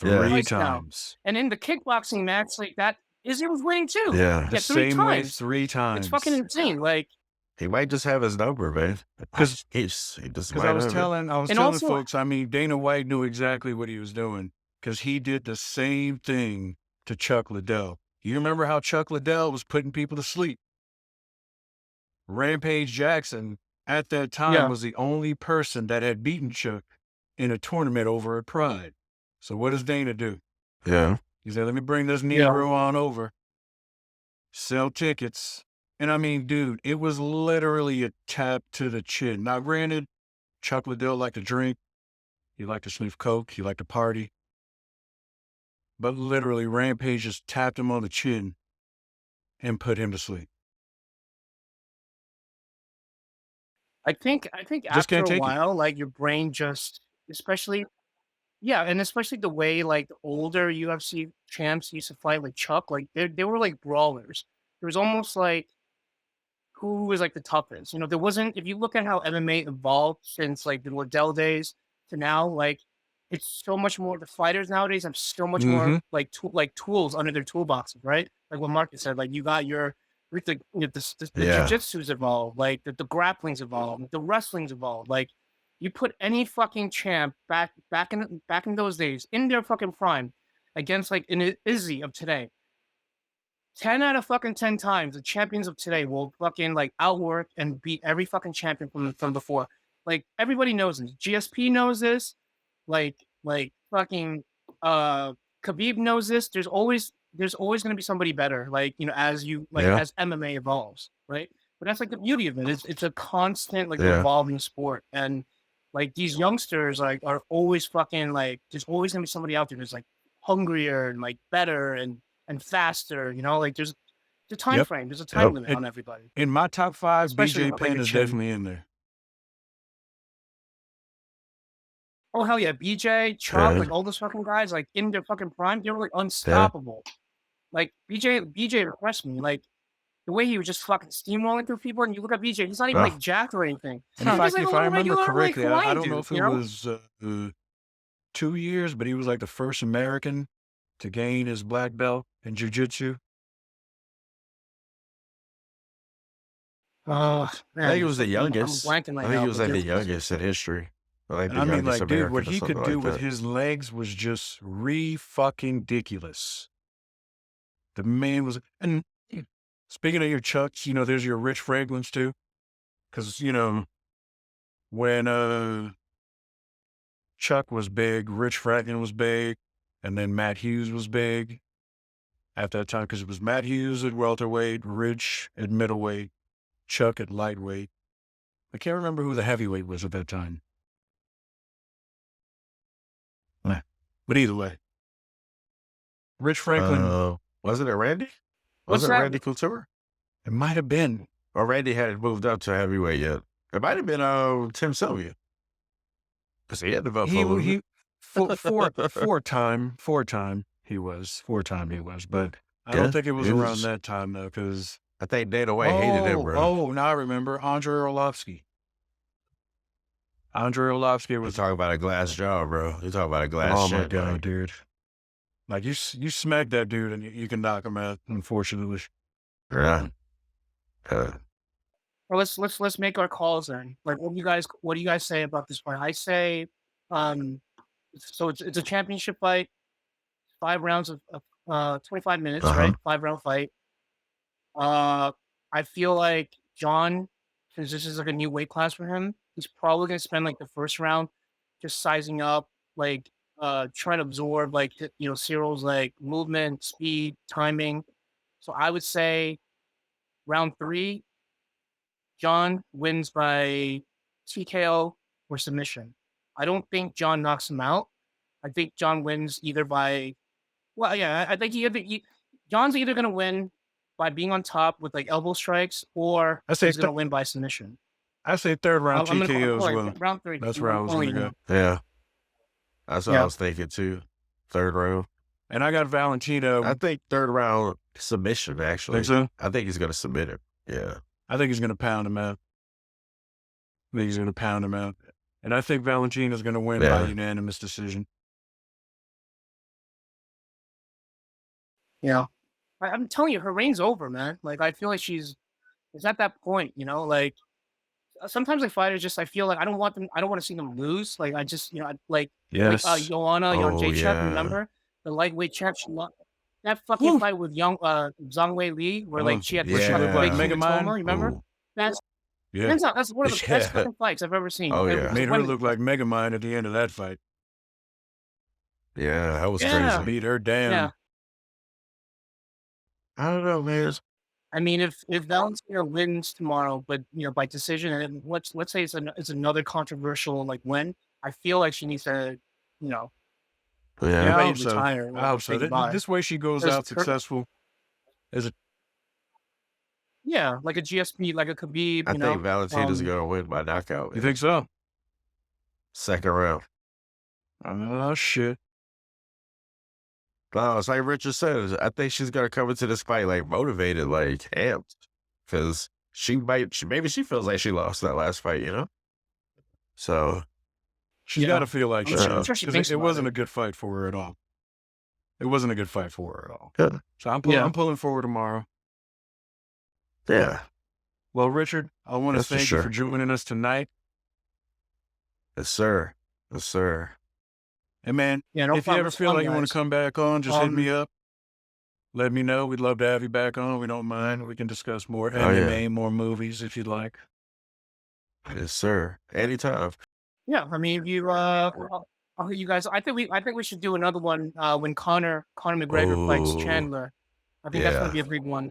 Yeah. 3 twice now. times. And in the kickboxing match, like that, Izzy was winning too. Yeah. The Yeah, three same way times. 3 It's fucking times. insane. Like, He might just have his number, man. 'Cause he just Because might I was have it. telling and telling also, folks, I mean, Dana White knew exactly what he was doing because he did the same thing to Chuck Liddell. You remember how Chuck Liddell was putting people to sleep? Rampage Jackson at that time yeah, was the only person that had beaten Chuck in a tournament over at Pride. So what does Dana do? Yeah. He said, let me bring this yeah. Negro on over, sell tickets. And I mean, dude, it was literally a tap to the chin. Now, granted, Chuck Liddell liked to drink. He liked to sniff coke. He liked to party. But literally, Rampage just tapped him on the chin and put him to sleep. I think Just after can't a take it. while, like your brain just, especially, yeah, and especially the way like the older UFC champs used to fight, like Chuck, like they were like brawlers. It was almost like who was like the toughest. There wasn't. If you look at how MMA evolved since like the Liddell days to now, like it's so much more. The fighters nowadays have so much more Mm-hmm. like tools under their toolboxes, right? Like what Marcus said, like you got the Yeah. jujitsu's evolved, like the grappling's evolved, the wrestling's evolved. Like you put any fucking champ back in those days in their fucking prime against like an Izzy of today. 10 out of fucking 10 times, the champions of today will fucking like outwork and beat every fucking champion from before. Like everybody knows this. GSP knows this. Like fucking Khabib knows this. There's always gonna be somebody better. Like as you like Yeah. as MMA evolves, right? But that's like the beauty of it. It's a constant like Yeah. evolving sport, and like these youngsters like are always fucking like there's always gonna be somebody out there that's like hungrier and like better and faster. Like there's a time Yep. frame. There's a time Yep. limit on everybody, In my top 5, especially BJ with, like Penn a is chin. definitely in there. Oh hell yeah, BJ, Chuck, Yeah. like all those fucking guys, like in their fucking prime, they were like unstoppable. Like BJ impressed me. Like the way he was just fucking steamrolling through people, and you look at BJ, he's not even like jacked or anything. And He's just like a if I little remember regular like correctly, I Hawaiian don't know dude, if you it know? was 2 years, but he was like the first American to gain his black belt in jiu-jitsu. Oh I think man, he was the I'm youngest. blanking I right think he now, was but like the there's youngest in history. Like And the I mean, youngest like, dude, American what or he something could do like with that. his legs was just fucking ridiculous. The man was, and speaking of your Chucks, there's your Rich Franklins too. Cause, when Chuck was big, Rich Franklin was big, and then Matt Hughes was big at that time, because it was Matt Hughes at welterweight, Rich at middleweight, Chuck at lightweight. I can't remember who the heavyweight was at that time. But either way, Rich Franklin, Wasn't it Randy? what's Wasn't it that? Randy Couture? it might have been. Or Randy hadn't moved up to heavyweight yet. It might have been Tim Sylvia. Because he had the belt for a little bit. Four-time he was, but I don't think it was around that time though, because I think Dana White hated him, bro. now I remember Andre Arlovsky. Andre Arlovsky You was. talking about a glass jaw, bro. You talking about a glass Oh my chin, god, like, dude! Like you smack that dude and you can knock him out. Unfortunately, yeah. Or let's make our calls then. Like, what do you guys say about this fight? I say, so it's a championship fight, 5 rounds of 25 minutes, right? 5-round fight. I feel like John, because this is like a new weight class for him, he's probably gonna spend like the first round just sizing up, like trying to absorb like Cyril's like movement, speed, timing. So I would say round 3, John wins by TKO or submission. I don't think John knocks him out. I think John wins either by, well, yeah, I think John's either gonna win by being on top with like elbow strikes, or I say he's gonna win by submission. I say third round I'm gonna TKO call as it well. round 3. That's where I was gonna go. Yeah. That's what Yeah. I was thinking too. Third round. And I got Valentino. I think third round submission, actually. Think so? I think he's going to submit him. Yeah. I think he's gonna pound him out. And I think Valentino's gonna win by Yeah. unanimous decision. Yeah, I'm telling you, her reign's over, man. Like I feel like she's at that point, like sometimes like fighters just I feel like I don't want to see them lose. Like I just like Yes. Joanna Oh, Jacek, yeah. remember the lightweight champ? That fucking fight with Zhang Wei Li, where like she had Where she looked Yeah. like big Mega hematoma, Man. remember? Ooh. That's Yeah. that's one of the best Yeah. fucking fights I've ever seen. Oh, It yeah. was Made her when- look like Mega Man at the end of that fight. Yeah, that was Yeah. crazy. Beat her down. Yeah. I don't know, man. I mean, if Valentina wins tomorrow, but by decision, and let's say it's another controversial like win, I feel like she needs to, Yeah. Yeah, I ready hope to so. retire. I hope so. say goodbye. This way she goes Because out successful. Yeah, like a GSP, like a Khabib. I think Valentina's um, going to win by knockout. You think so? Second round. Oh shit. No, it's like Richard says. I think she's going to come into this fight like motivated, like amped. Because maybe she feels like she lost that last fight, So, She's Yeah. got to feel like I'm she sure- I'm knows, sure she 'cause thinks it about wasn't it. a good fight for her at all. It wasn't a good fight for her at all. yeah. So I'm Yeah. pulling forward tomorrow. Yeah. Well, Richard, I want to That's for thank you for sure. joining us tonight. Yes, sir. Yes, sir. And man, Yeah, no if you problem. ever It's feel fun, like you want guys. to come back on, just hit Um, me up. Let me know. We'd love to have you back on. We don't mind. We can discuss more Oh, yeah. MMA, more movies if you'd like. Yes, sir. Anytime. Yeah, I mean, if you I'll hit you guys. I think we should do another one when Conor McGregor fights Ooh. Chandler. I think that's Yeah. gonna be a big one.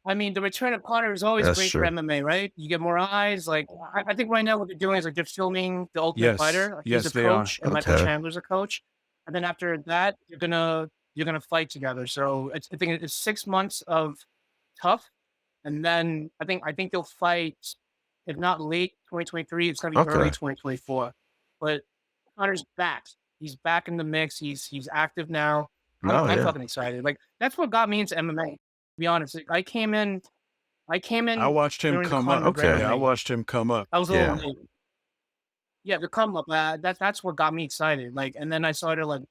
I mean, the return of Conor is always That's great true. for MMA, right? You get more eyes. Like I think right now what they're doing is like they're filming the Ultimate Yes. Fighter. Like, Yes, he's a they are. coach, and Michael Okay. Chandler's a coach. And then after that, you're gonna fight together. So I think it's 6 months of tough, and then I think they'll fight. If not late 2023, it's gonna be early Okay. 2024. But Connor's back. He's back in the mix. He's active now. No, I'm yeah. fucking excited. Like that's what got me into MMA. To be honest, like, I came I in watched him during the come Conor up. Okay. McGregor Yeah, I reign. watched him come up. I was a little Yeah. late. Yeah, the come up. That's what got me excited. Like, and then I started like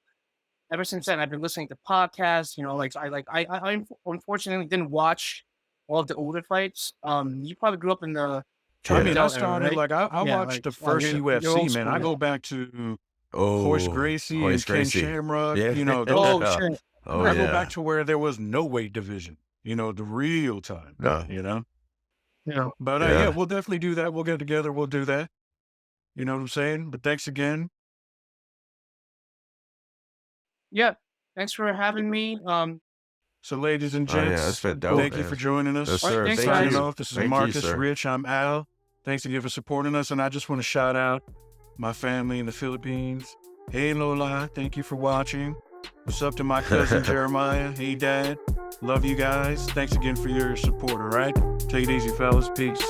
ever since then I've been listening to podcasts. You know, I unfortunately didn't watch all of the older fights. You probably grew up in the I Chuck mean, I Yeah. Liddell era, started right? like I Yeah, watched like the first you're UFC, old man. I school. go back to Horace Oh, Gracie and Horace Ken Gracie. Shamrock. Yeah. You know, Oh those. shit. Oh, I go back yeah. to where there was no weight division. You know, the real time. No. You know, Yeah. but yeah, Yeah. we'll definitely do that. We'll get together. We'll do that. You know what I'm saying? But thanks again. Yeah. Thanks for having me. So, ladies and Oh, yeah. It's gents, been dope, thank you man. for joining Yes, us. All right, sir. thanks, Thank Signing guys. you. off. This is Thank you, Marcus sir. Rich. I'm Al. Thanks again for supporting us. And I just want to shout out my family in the Philippines. Hey, Lola. Thank you for watching. What's up to my cousin Jeremiah? Hey, Dad. Love you guys. Thanks again for your support, all right? Take it easy, fellas. Peace.